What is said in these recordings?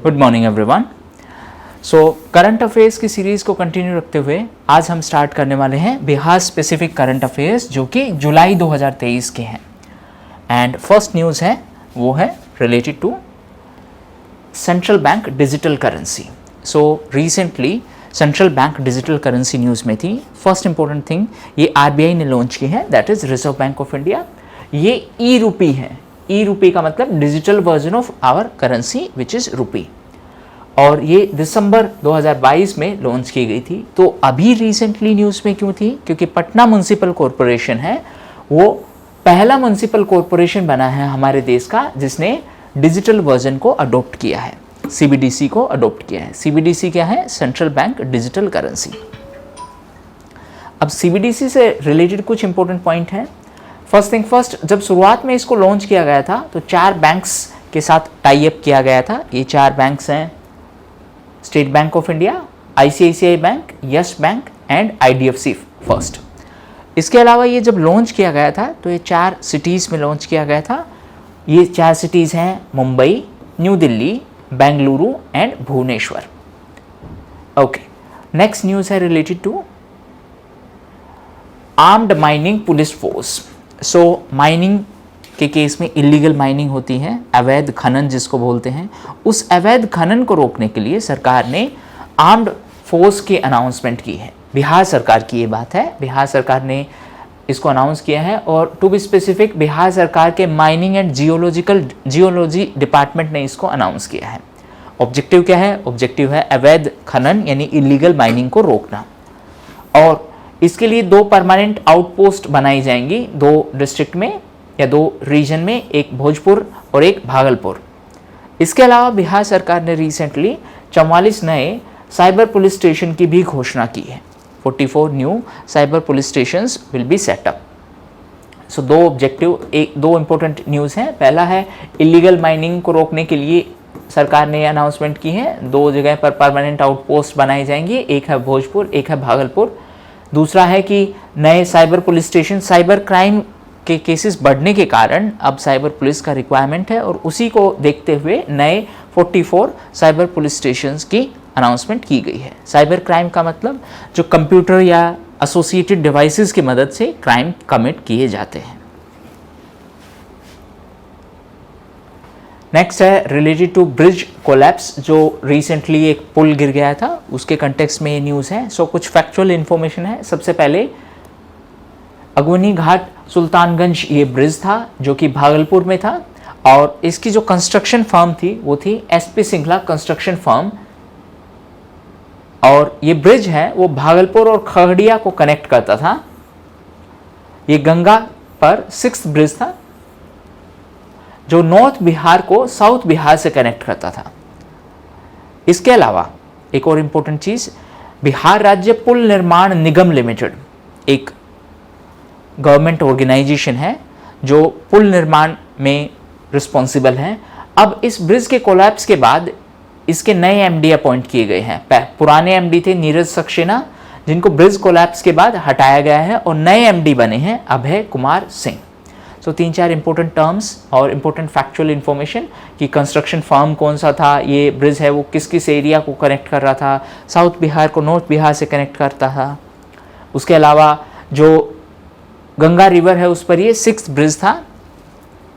Good morning everyone. So current affairs की series को continue रखते हुए आज हम स्टार्ट करने वाले हैं बिहार स्पेसिफिक करंट अफेयर्स जो कि जुलाई 2023 के हैं। एंड फर्स्ट न्यूज़ है वो है related to central bank digital currency. So recently central bank digital currency news में थी। फर्स्ट इंपॉर्टेंट थिंग ये आरबीआई ने लॉन्च की है, that is Reserve Bank of India. ये ई रूपी है। ई रूपी का मतलब digital version of our currency which is rupee, और ये दिसंबर 2022 में लॉन्च की गई थी। तो अभी रिसेंटली न्यूज़ में क्यों थी? क्योंकि पटना म्युनिसिपल कॉरपोरेशन है वो पहला म्युनिसिपल कॉरपोरेशन बना है हमारे देश का जिसने डिजिटल वर्जन को अडॉप्ट किया है, सीबीडीसी को अडॉप्ट किया है। सीबीडीसी क्या है? Central bank digital currency. अब सीबीडीसी से रिलेटेड कुछ इंपॉर्टेंट पॉइंट हैं। फर्स्ट थिंग फर्स्ट, जब शुरुआत में इसको लॉन्च किया गया था तो 4 बैंक्स के साथ टाई अप किया गया था। ये 4 बैंक्स हैं state bank of India, ICICI bank, yes bank and IDFC first. इसके अलावा ये जब लॉन्च किया गया था तो ये 4 सिटीज़ में लॉन्च किया गया था। ये 4 सिटीज़ हैं Mumbai, new Delhi, Bengaluru and Bhubaneswar. Okay, next news है related to armed mining police force. So mining के केस में इलीगल माइनिंग होती है, अवैध खनन जिसको बोलते हैं, उस अवैध खनन को रोकने के लिए सरकार ने आर्म्ड फोर्स की अनाउंसमेंट की है। बिहार सरकार की ये बात है, बिहार सरकार ने इसको अनाउंस किया है। और टू बी स्पेसिफिक बिहार सरकार के माइनिंग एंड जियोलॉजी डिपार्टमेंट ने इसको अनाउंस किया है। ऑब्जेक्टिव क्या है? ऑब्जेक्टिव है अवैध खनन यानी इलीगल माइनिंग को रोकना। और इसके लिए 2 परमानेंट आउटपोस्ट बनाई जाएंगी, 2 डिस्ट्रिक्ट में या 2 रीजन में, एक भोजपुर और एक भागलपुर। इसके अलावा बिहार सरकार ने रिसेंटली 44 नए साइबर पुलिस स्टेशन की भी घोषणा की है। 44 new cyber police stations will be set up. So 2 objective, 2 important news हैं। पहला है इलीगल माइनिंग को रोकने के लिए सरकार ने अनाउंसमेंट की है, 2 जगह पर परमानेंट आउटपोस्ट बनाई जाएंगी, एक है भोजपुर, एक है भागलपुर। दूसरा है कि नए cyber police station, cyber crime के केसेस बढ़ने के कारण अब साइबर पुलिस का रिक्वायरमेंट है और उसी को देखते हुए नए 44 साइबर पुलिस स्टेशंस की अनाउंसमेंट की गई है। साइबर क्राइम का मतलब जो कंप्यूटर या एसोसिएटेड डिवाइसेस की मदद से क्राइम कमिट किए जाते हैं। नेक्स्ट है रिलेटेड टू ब्रिज कोलैप्स, जो रिसेंटली एक पुल गिर गया था, उसके कंटेक्स्ट में ये न्यूज़ है। सो कुछ फैक्चुअल इन्फॉर्मेशन है। सबसे पहले अगवनी घाट सुल्तानगंज ये ब्रिज था जो कि भागलपुर में था, और इसकी जो कंस्ट्रक्शन फर्म थी वो थी एसपी सिंघला कंस्ट्रक्शन फर्म। और ये ब्रिज है वो भागलपुर और खगड़िया को कनेक्ट करता था। ये गंगा पर 6th ब्रिज था जो नॉर्थ बिहार को साउथ बिहार से कनेक्ट करता था। इसके अलावा एक और इम्पोर्टेंट चीज़, बिहार राज्य पुल निर्माण निगम लिमिटेड एक गवर्नमेंट ऑर्गेनाइजेशन है जो पुल निर्माण में रिस्पॉन्सिबल है। अब इस ब्रिज के कोलैप्स के बाद इसके नए एमडी अपॉइंट किए गए हैं। पुराने एमडी थे नीरज सक्सेना, जिनको ब्रिज कोलैप्स के बाद हटाया गया है, और नए एमडी बने हैं अभय कुमार सिंह। सो 3-4 इंपॉर्टेंट टर्म्स और इंपॉर्टेंट फैक्चुअल इन्फॉर्मेशन कि कंस्ट्रक्शन फर्म कौन सा था, ये ब्रिज है वो किस किस एरिया को कनेक्ट कर रहा था, साउथ बिहार को नॉर्थ बिहार से कनेक्ट करता था। उसके अलावा जो गंगा रिवर है उस पर ये 6th ब्रिज था।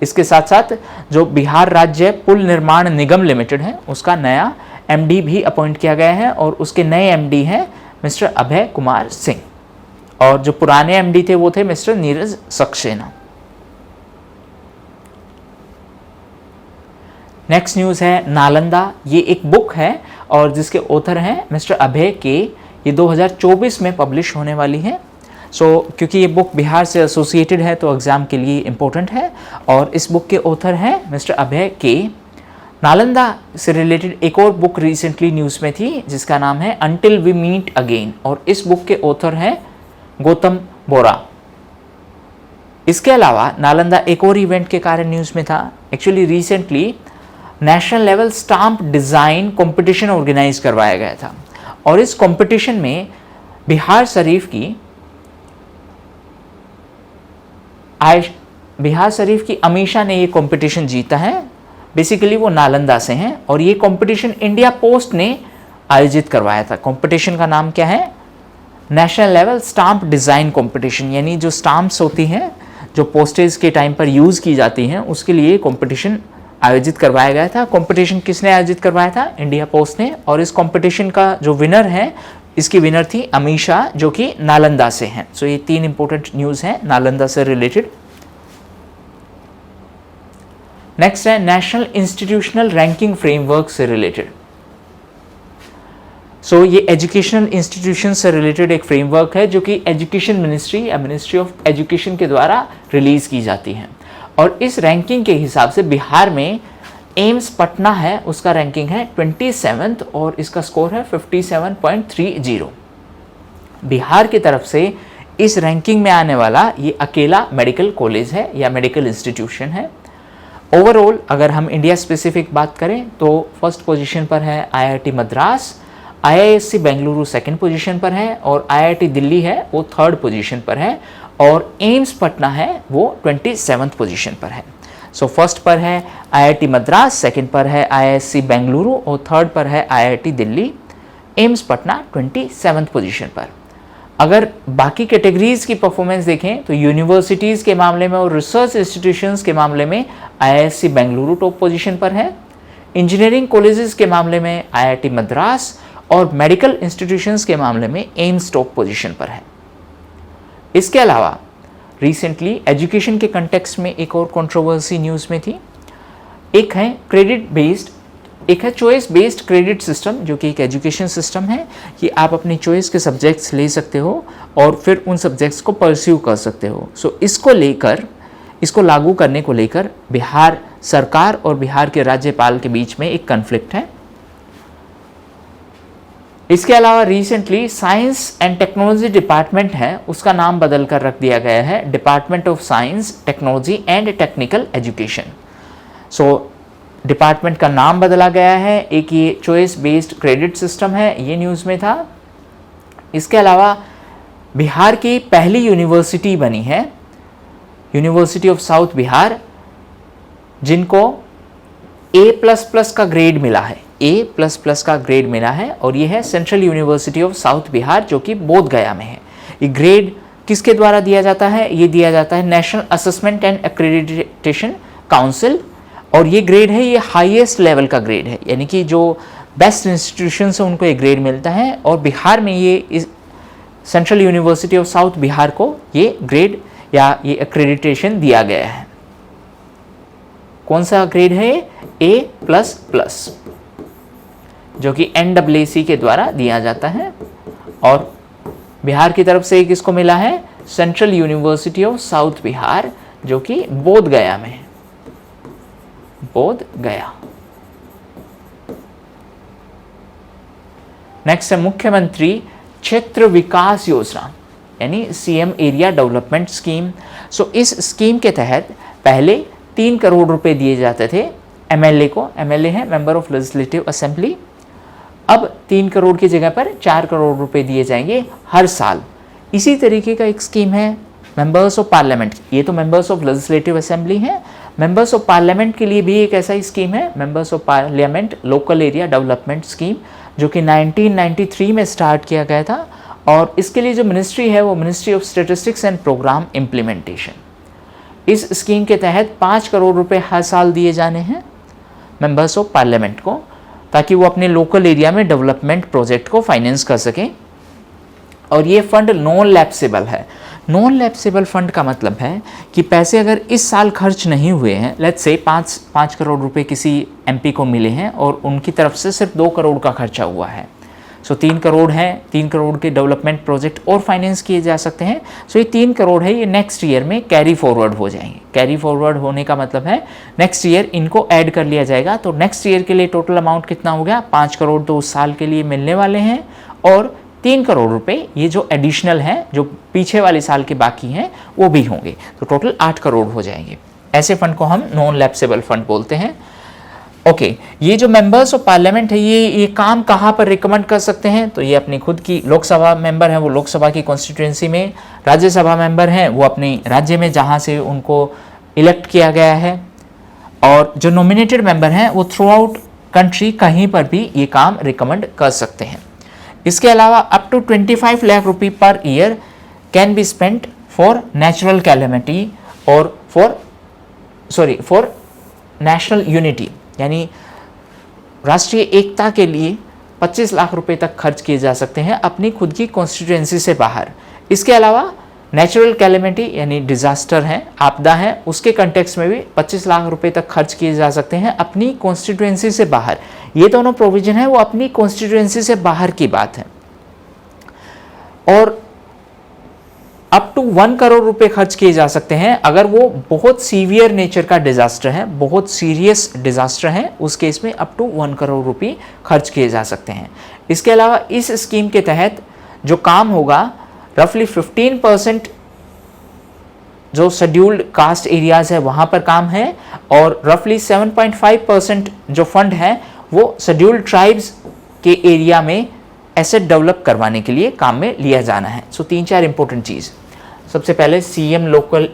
इसके साथ साथ जो बिहार राज्य पुल निर्माण निगम लिमिटेड है उसका नया एमडी भी अपॉइंट किया गया है, और उसके नए एमडी हैं मिस्टर अभय कुमार सिंह, और जो पुराने एमडी थे वो थे mister Neeraj Saxena. Next news है नालंदा। ये एक बुक है और जिसके ऑथर हैं मिस्टर अभय के। ये 2024 में पब्लिश होने वाली है। क्योंकि ये बुक बिहार से एसोसिएटेड है तो एग्ज़ाम के लिए इम्पोर्टेंट है, और इस बुक के ऑथर हैं मिस्टर अभय के। नालंदा से रिलेटेड एक और बुक रिसेंटली न्यूज़ में थी जिसका नाम है अंटिल वी मीट अगेन, और इस बुक के ऑथर हैं गौतम बोरा। इसके अलावा नालंदा एक और इवेंट के कारण न्यूज़ में था। Actually recently national level stamp design competition organise करवाया गया था, और इस कंपटीशन में बिहार शरीफ की अमीशा ने ये कंपटीशन जीता है। बेसिकली वो नालंदा से हैं और ये कंपटीशन इंडिया पोस्ट ने आयोजित करवाया था। कंपटीशन का नाम क्या है? National level stamp design competition, यानी जो स्टाम्प्स होती हैं जो पोस्टेज के टाइम पर यूज़ की जाती हैं उसके लिए कंपटीशन आयोजित करवाया गया था। कंपटीशन किसने आयोजित करवाया था? इंडिया पोस्ट ने। और इस कंपटीशन का जो विनर है, इसकी विनर थी अमीशा, जो कि नालंदा से हैं। सो ये 3 इंपॉर्टेंट न्यूज़ हैं नालंदा से रिलेटेड। नेक्स्ट है नेशनल इंस्टीट्यूशनल रैंकिंग फ्रेमवर्क से रिलेटेड। सो ये एजुकेशनल इंस्टीट्यूशन से रिलेटेड एक फ्रेमवर्क है जो कि एजुकेशन मिनिस्ट्री या मिनिस्ट्री ऑफ एजुकेशन के द्वारा रिलीज की जाती है। और इस रैंकिंग के हिसाब से बिहार में एम्स पटना है, उसका रैंकिंग है 27th और इसका स्कोर है 57.30। बिहार की तरफ से इस रैंकिंग में आने वाला ये अकेला मेडिकल कॉलेज है या मेडिकल इंस्टीट्यूशन है। ओवरऑल अगर हम इंडिया स्पेसिफिक बात करें तो फर्स्ट पोजीशन पर है IIT Madras, IISc Bengaluru second position पर है और आईआईटी दिल्ली है वो थर्ड पोजीशन पर है और एम्स पटना है वो 27th पोजीशन पर है। सो फर्स्ट पर है आईआईटी मद्रास, सेकंड पर है आईआईएससी बेंगलुरु और थर्ड पर है IIT Delhi, AIIMS Patna 27th position पर। अगर बाकी कैटेगरीज की परफॉर्मेंस देखें तो यूनिवर्सिटीज़ के मामले में और रिसर्च इंस्टीट्यूशंस के मामले में आईआईएससी बेंगलुरु टॉप पोजीशन पर है, इंजीनियरिंग कॉलेजेस के मामले में आईआईटी मद्रास और मेडिकल इंस्टीट्यूशंस के मामले में एम्स टॉप पोजीशन पर है। इसके अलावा रिसेंटली एजुकेशन के कंटेक्स्ट में एक और कंट्रोवर्सी न्यूज़ में थी। एक है क्रेडिट बेस्ड, एक है चॉइस बेस्ड क्रेडिट सिस्टम, जो कि एक एजुकेशन सिस्टम है कि आप अपनी चॉइस के सब्जेक्ट्स ले सकते हो और फिर उन सब्जेक्ट्स को परस्यू कर सकते हो। सो इसको लागू करने को लेकर बिहार सरकार और बिहार के राज्यपाल के बीच में एक कन्फ्लिक्ट है। इसके अलावा recently science and technology department है, उसका नाम बदल कर रख दिया गया है department of science technology and technical education. So department का नाम बदला गया है। एक ये चॉइस बेस्ड क्रेडिट सिस्टम है, ये न्यूज़ में था। इसके अलावा बिहार की पहली यूनिवर्सिटी बनी है यूनिवर्सिटी ऑफ साउथ बिहार, जिनको A++ का ग्रेड मिला है, A++ का ग्रेड मिला है और ये है central university of south Bihar जो कि बोध गया में है। ये ग्रेड किसके द्वारा दिया जाता है? ये दिया जाता है national assessment and accreditation council और ये ग्रेड है, ये हाईएस्ट लेवल का ग्रेड है, यानी कि जो बेस्ट इंस्टीट्यूशन से उनको ये ग्रेड मिलता है और बिहार में ये central university of south Bihar को ये ग्रेड या ये एक्रेडिटेशन दिया गया है। कौन सा ग्रेड है? A++, जो कि NAAC के द्वारा दिया जाता है और बिहार की तरफ से किसको मिला है? Central university of south Bihar, जो कि बोध गया में है, बोध गया। नेक्स्ट है मुख्यमंत्री क्षेत्र विकास योजना यानी CM एरिया डेवलपमेंट स्कीम। सो इस स्कीम के तहत पहले 3 करोड़ रुपए दिए जाते थे MLA को, MLA है मेंबर ऑफ लेजिस्लेटिव असेंबली। अब 3 करोड़ की जगह पर 4 करोड़ रुपए दिए जाएंगे हर साल। इसी तरीके का एक स्कीम है मेंबर्स ऑफ पार्लियामेंट, ये तो मेंबर्स ऑफ लेजिस्लेटिव असेंबली हैं, मेंबर्स ऑफ पार्लियामेंट के लिए भी एक ऐसा ही स्कीम है members of parliament local area development scheme, जो कि 1993 में स्टार्ट किया गया था और इसके लिए जो मिनिस्ट्री है वो ministry of statistics and programme implementation. इस स्कीम के तहत 5 करोड़ रुपए हर साल दिए जाने हैं मेंबर्स ऑफ पार्लियामेंट को, ताकि वो अपने लोकल एरिया में डेवलपमेंट प्रोजेक्ट को फाइनेंस कर सकें। और ये फंड नॉन लैप्सेबल है। नॉन लैप्सेबल फंड का मतलब है कि पैसे अगर इस साल खर्च नहीं हुए हैं, लेट्स से 5 करोड़ रुपए किसी MP को मिले हैं और उनकी तरफ से सिर्फ 2 करोड़ का खर्चा हुआ है, सो 3 करोड़ है, 3 करोड़ के डेवलपमेंट प्रोजेक्ट और फाइनेंस किए जा सकते हैं। सो ये 3 करोड़ है, ये नेक्स्ट ईयर में कैरी फॉरवर्ड हो जाएंगे। कैरी फॉरवर्ड होने का मतलब है नेक्स्ट ईयर इनको ऐड कर लिया जाएगा। तो नेक्स्ट ईयर के लिए टोटल अमाउंट कितना हो गया? 5 करोड़ तो उस साल के लिए मिलने वाले हैं और 3 करोड़ रुपए ये जो एडिशनल हैं, जो पीछे वाले साल के बाकी हैं, वो भी होंगे, तो टोटल 8 करोड़ हो जाएंगे। ऐसे फंड को हम नॉन लैप्सेबल फंड बोलते हैं। ओके, ये जो मेंबर्स ऑफ पार्लियामेंट है ये काम कहाँ पर रिकमेंड कर सकते हैं? तो ये अपनी खुद की लोकसभा मेंबर हैं, वो लोकसभा की कॉन्स्टिट्यूएंसी में, राज्यसभा मेंबर हैं वो अपने राज्य में जहाँ से उनको इलेक्ट किया गया है, और जो नॉमिनेटेड मेंबर हैं वो थ्रू आउट कंट्री कहीं पर भी ये काम रिकमेंड कर सकते हैं। इसके अलावा अप टू 25 लाख रुपये per year can be spent for natural calamity और फॉर नेशनल यूनिटी, यानी राष्ट्रीय एकता के लिए 25 लाख रुपए तक खर्च किए जा सकते हैं अपनी खुद की कॉन्स्टिट्यूएंसी से बाहर। इसके अलावा नेचुरल कैलेमिटी यानी डिजास्टर है, आपदा है, उसके कंटेक्स्ट में भी 25 लाख रुपए तक खर्च किए जा सकते हैं अपनी कॉन्स्टिट्यूएंसी से बाहर। ये दोनों प्रोविजन है वो अपनी कॉन्स्टिट्यूएंसी से बाहर की बात है। और अप टू 1 करोड़ रुपए खर्च किए जा सकते हैं अगर वो बहुत सीवियर नेचर का डिजास्टर है, बहुत सीरियस डिजास्टर है, उस केस में अप टू 1 करोड़ रुपए खर्च किए जा सकते हैं। इसके अलावा इस स्कीम के तहत जो काम होगा रफली 15% जो शेड्यूल्ड कास्ट एरियाज है वहां पर काम है और रफली 7.5% जो फंड है वो शेड्यूल्ड ट्राइब्स के एरिया में एसेट डेवलप करवाने के लिए काम में लिया जाना है। सो 3-4 इंपॉर्टेंट चीज़। सबसे पहले CM local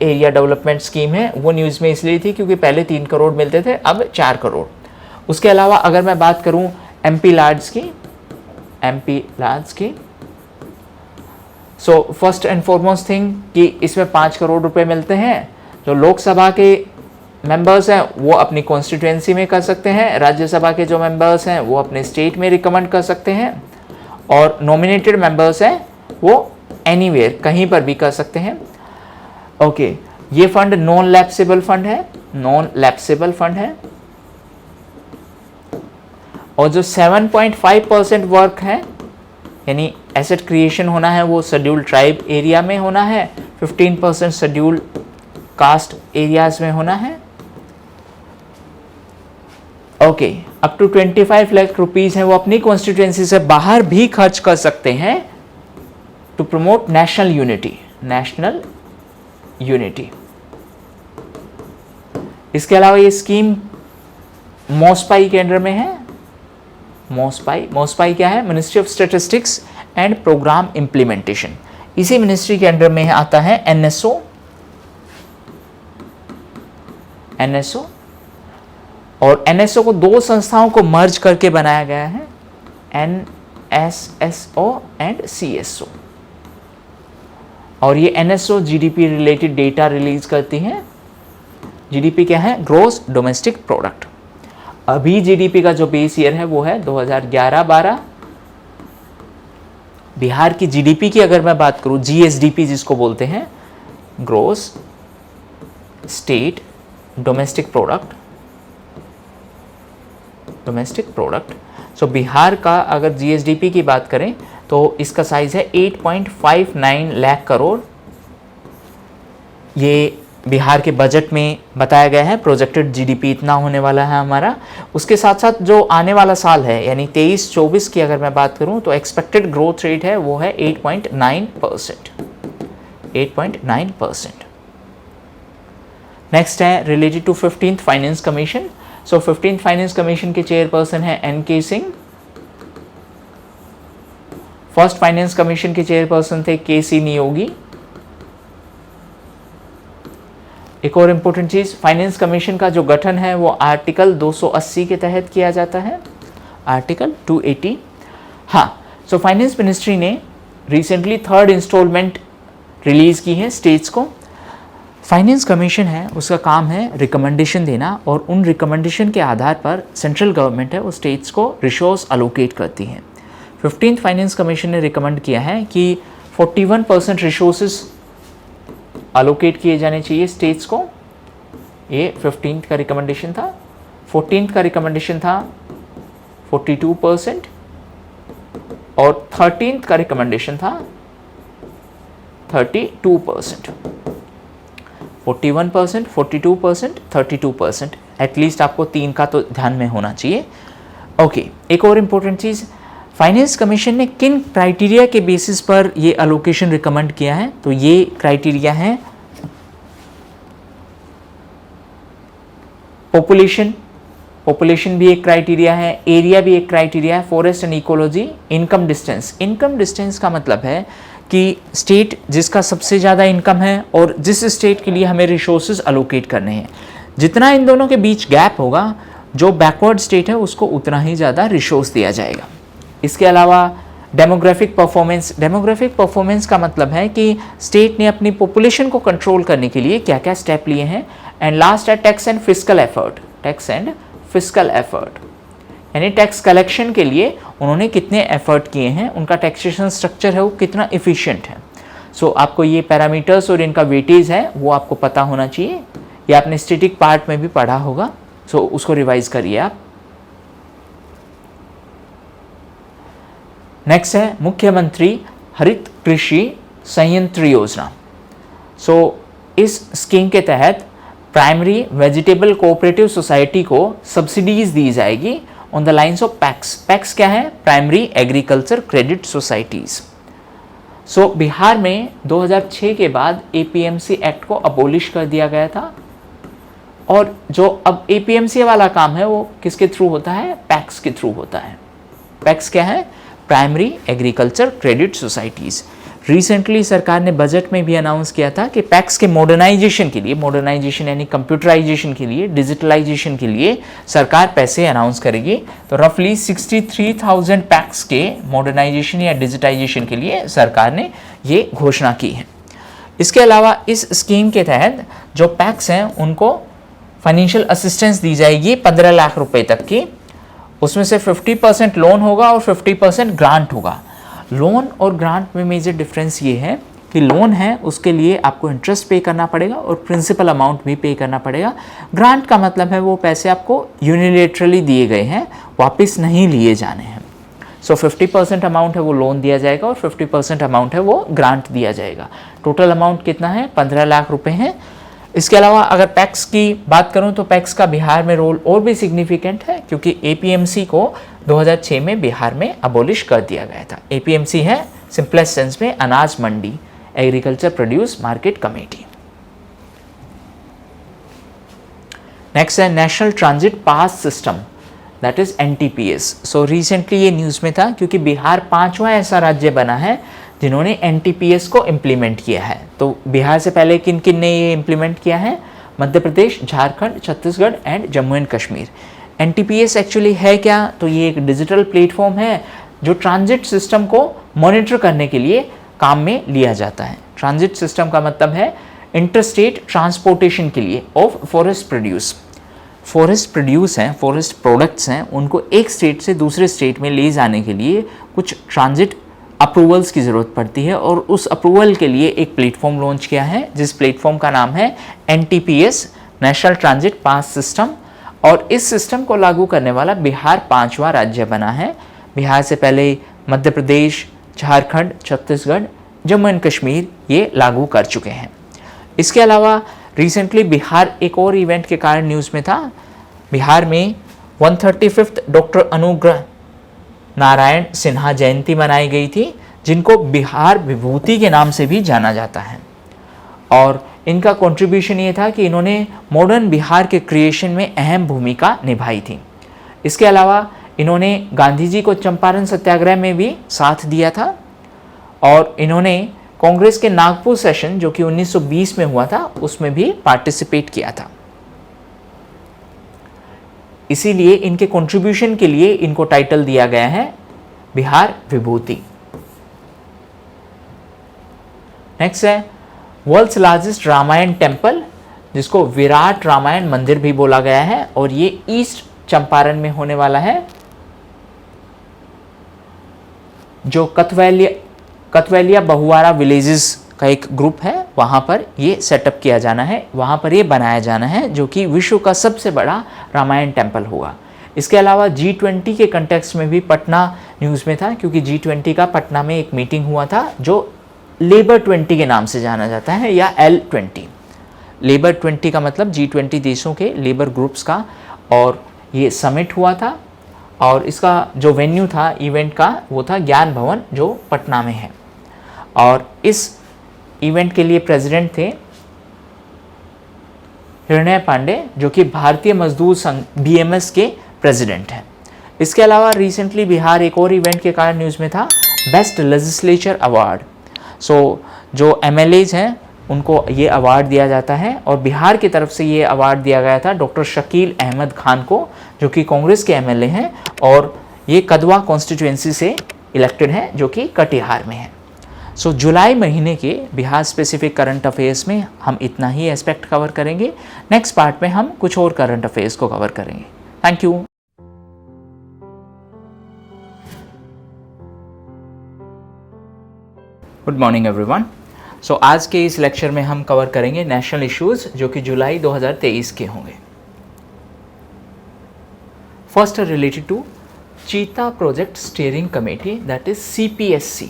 area development scheme है, वो न्यूज़ में इसलिए थी क्योंकि पहले 3 करोड़ मिलते थे, अब 4 करोड़। उसके अलावा अगर मैं बात करूं एमपी लार्ज की, so first and foremost thing कि इसमें 5 करोड़ रुपए मिलते हैं। जो लोकसभा के मेंबर्स हैं वो अपनी कॉन्स्टिट्यूएंसी में कर सकते हैं, राज्यसभा के जो मेंबर्स हैं वो अपने स्टेट में रिकमेंड कर सकते हैं, और नॉमिनेटेड मेंबर्स हैं वो एनीवेयर कहीं पर भी कर सकते हैं। ओके, ये फंड नॉन लैप्सेबल फंड है, और जो 7.5% वर्क है यानी एसेट क्रिएशन होना है वो शेड्यूल्ड ट्राइब एरिया में होना है, 15% शेड्यूल्ड कास्ट एरियाज में होना है। Okay, up to 25 lakh rupees है वो अपनी कॉन्स्टिट्यूएंसी से बाहर भी खर्च कर सकते हैं टू प्रमोट नेशनल यूनिटी। इसके अलावा ये स्कीम मोस्पाई के अंडर में है। मोस्पाई क्या है? Ministry of statistics and programme implementation. इसी मिनिस्ट्री के अंडर में आता है एनएसओ, और एनएसओ को 2 संस्थाओं को मर्ज करके बनाया गया है, एनएसएसओ एंड सीएसओ। और ये NSO GDP related data release करती है। जीडीपी क्या है? Gross domestic product. अभी जीडीपी का जो बेस ईयर है वो है 2011-12। बिहार की जीडीपी की अगर मैं बात करूं, जीएसडीपी जिसको बोलते हैं, ग्रॉस स्टेट डोमेस्टिक प्रोडक्ट। सो बिहार का अगर जीएसडीपी की बात करें तो इसका साइज है 8.59 लाख करोड़। ये बिहार के बजट में बताया गया है, प्रोजेक्टेड जीडीपी इतना होने वाला है हमारा। उसके साथ साथ जो आने वाला साल है यानी 23-24 की अगर मैं बात करूं तो एक्सपेक्टेड ग्रोथ रेट है वो है 8.9%। नेक्स्ट है related to 15th finance commission. So 15th finance commission के चेयरपर्सन है NK Singh. First finance commission के चेयरपर्सन थे केसी नियोगी। एक और इंपॉर्टेंट चीज, फाइनेंस कमीशन का जो गठन है वो आर्टिकल 280 के तहत किया जाता है, आर्टिकल 280। हाँ, सो फाइनेंस मिनिस्ट्री ने रिसेंटली 3rd इंस्टॉलमेंट रिलीज की है स्टेट्स को। फाइनेंस कमीशन है उसका काम है रिकमेंडेशन देना, और उन रिकमेंडेशन के आधार पर सेंट्रल गवर्नमेंट है वो स्टेट्स को रिसोर्स अलोकेट करती है। 15th फाइनेंस कमीशन ने रिकमेंड किया है कि 41% रिसोर्सेज अलोकेट किए जाने चाहिए स्टेट्स को। ये 15th का रिकमेंडेशन था। 14th का रिकमेंडेशन था 42% और 13th का रिकमेंडेशन था 32%। 41%, 42%, 32%। एटलीस्ट आपको 3 का तो ध्यान में होना चाहिए। ओके, एक और इम्पोर्टेंट चीज़, फाइनेंस कमीशन ने किन क्राइटेरिया के बेसिस पर ये अलोकेशन रिकमेंड किया है? तो ये क्राइटेरिया है पॉपुलेशन भी एक क्राइटेरिया है, एरिया भी एक क्राइटेरिया है, forest and ecology, income distance का मतलब है कि स्टेट जिसका सबसे ज़्यादा इनकम है और जिस स्टेट के लिए हमें रिसोर्सेज अलोकेट करने हैं। जितना इन दोनों के बीच गैप होगा, जो बैकवर्ड स्टेट है उसको उतना ही ज़्यादा रिसोर्स दिया जाएगा। इसके अलावा डेमोग्राफिक परफॉर्मेंस का मतलब है कि स्टेट ने अपनी पॉपुलेशन को कंट्रोल करने के लिए क्या क्या स्टेप लिए हैं। एंड लास्ट है टैक्स एंड फिस्कल एफर्ट, यानी टैक्स कलेक्शन के लिए उन्होंने कितने एफर्ट किए हैं, उनका टैक्सेशन स्ट्रक्चर है वो कितना इफिशिएंट है। सो आपको ये पैरामीटर्स और इनका वेटेज है वो आपको पता होना चाहिए। ये आपने स्टैटिक पार्ट में भी पढ़ा होगा, सो उसको रिवाइज करिए आप। नेक्स्ट है मुख्यमंत्री हरित कृषि संयंत्र योजना। सो इस स्कीम के तहत प्राइमरी वेजिटेबल कोऑपरेटिव सोसाइटी को सब्सिडीज दी जाएगी on the lines of PACS. PACS क्या है? Primary agriculture credit societies. So Bihar में 2006 के बाद एपीएमसी एक्ट को अबोलिश कर दिया गया था, और जो अब एपीएमसी वाला काम है वो किसके थ्रू होता है? पैक्स के थ्रू होता है। पैक्स क्या है? Primary agriculture credit societies. Recently सरकार ने बजट में भी अनाउंस किया था कि पैक्स के मॉडर्नाइजेशन के लिए, मॉडर्नाइजेशन यानी कंप्यूटराइजेशन के लिए, डिजिटलाइजेशन के लिए सरकार पैसे अनाउंस करेगी। तो रफली 63,000 पैक्स के मॉडर्नाइजेशन या डिजिटाइजेशन के लिए सरकार ने ये घोषणा की है। इसके अलावा इस स्कीम के तहत जो पैक्स हैं उनको फाइनेंशियल असिस्टेंस दी जाएगी 15 लाख रुपए तक की। उसमें से 50% लोन होगा और 50% ग्रांट होगा। लोन और ग्रांट में मेजर डिफरेंस ये है कि लोन है उसके लिए आपको इंटरेस्ट पे करना पड़ेगा और प्रिंसिपल अमाउंट भी पे करना पड़ेगा। ग्रांट का मतलब है वो पैसे आपको यूनिलेटरली दिए गए हैं, वापस नहीं लिए जाने हैं। सो 50% अमाउंट है वो लोन दिया जाएगा और 50% अमाउंट है वो ग्रांट दिया जाएगा। टोटल अमाउंट कितना है? 15 लाख रुपए हैं। इसके अलावा अगर पैक्स की बात करूं तो पैक्स का बिहार में रोल और भी सिग्निफिकेंट है, क्योंकि एपीएमसी को 2006 में बिहार में अबोलिश कर दिया गया था। एपीएमसी है सिंपलेस्ट सेंस में अनाज मंडी, agriculture produce market committee. Next है national transit pass system, that is NTPS. So recently ये न्यूज़ में था क्योंकि बिहार 5वां ऐसा राज्य बना है जिन्होंने एनटीपीएस को इम्प्लीमेंट किया है। तो बिहार से पहले किन किन ने ये इम्प्लीमेंट किया है? Madhya Pradesh, Jharkhand, Chhattisgarh and Jammu and Kashmir. NTPS actually है क्या? तो ये एक डिजिटल प्लेटफॉर्म है जो ट्रांजिट सिस्टम को मॉनिटर करने के लिए काम में लिया जाता है। ट्रांजिट सिस्टम का मतलब है इंटरस्टेट ट्रांसपोर्टेशन के लिए of forest produce. Forest produce हैं, फॉरेस्ट प्रोडक्ट्स हैं, उनको एक स्टेट से दूसरे स्टेट में ले जाने के लिए कुछ ट्रांजिट अप्रूवल्स की ज़रूरत पड़ती है, और उस अप्रूवल के लिए एक प्लेटफॉर्म लॉन्च किया है जिस प्लेटफॉर्म का नाम है NTPS, national transit pass system. और इस सिस्टम को लागू करने वाला बिहार 5वां राज्य बना है। बिहार से पहले मध्य प्रदेश, झारखंड, छत्तीसगढ़, जम्मू एंड कश्मीर ये लागू कर चुके हैं। इसके अलावा रिसेंटली बिहार एक और इवेंट के कारण न्यूज़ में था। बिहार में 135th डॉक्टर अनुग्रह नारायण सिन्हा जयंती मनाई गई थी, जिनको बिहार विभूति के नाम से भी जाना जाता है। और इनका कंट्रीब्यूशन ये था कि इन्होंने मॉडर्न बिहार के क्रिएशन में अहम भूमिका निभाई थी। इसके अलावा इन्होंने गांधी जी को चंपारण सत्याग्रह में भी साथ दिया था, और इन्होंने कांग्रेस के नागपुर सेशन जो कि 1920 में हुआ था उसमें भी पार्टिसिपेट किया था। इसीलिए इनके कंट्रीब्यूशन के लिए इनको टाइटल दिया गया है बिहार विभूति। नेक्स्ट है वर्ल्ड्स लार्जेस्ट रामायण टेम्पल, जिसको विराट रामायण मंदिर भी बोला गया है, और ये ईस्ट चंपारण में होने वाला है, जो कथवैलिया बहुवारा विलेजेस का एक ग्रुप है, वहाँ पर ये सेटअप किया जाना है, वहाँ पर ये बनाया जाना है, जो कि विश्व का सबसे बड़ा रामायण टेम्पल होगा। इसके अलावा G20 के कंटेक्स्ट में भी पटना न्यूज़ में था, क्योंकि G20 का पटना में एक मीटिंग हुआ था जो लेबर 20 के नाम से जाना जाता है, या L20। लेबर 20 का मतलब G20 देशों के लेबर ग्रुप्स का, और ये समिट हुआ था, और इसका जो वेन्यू था इवेंट का वो था ज्ञान भवन जो पटना में है। और इस इवेंट के लिए प्रेसिडेंट थे हिरण्य पांडे, जो कि भारतीय मजदूर संघ BMS के प्रेसिडेंट हैं। इसके अलावा रिसेंटली बिहार एक और इवेंट के कारण न्यूज़ में था, बेस्ट लेजिस्लेचर अवार्ड। सो जो MLAs हैं उनको ये अवार्ड दिया जाता है। और बिहार की तरफ से ये अवार्ड दिया गया था डॉक्टर शकील अहमद खान को, जो कि कांग्रेस के एमएलए हैं और ये कदवा कॉन्स्टिट्यूएंसी से इलेक्टेड हैं, जो कि कटिहार में है। सो जुलाई महीने के बिहार स्पेसिफिक करंट अफेयर्स में हम इतना ही एस्पेक्ट कवर करेंगे। नेक्स्ट पार्ट में हम कुछ और करंट अफेयर्स को कवर करेंगे। Thank you. Good morning everyone. So आज के इस लेक्चर में हम कवर करेंगे नेशनल इश्यूज जो कि जुलाई 2023 के होंगे। फर्स्ट रिलेटेड टू चीता project steering committee, that is CPSC।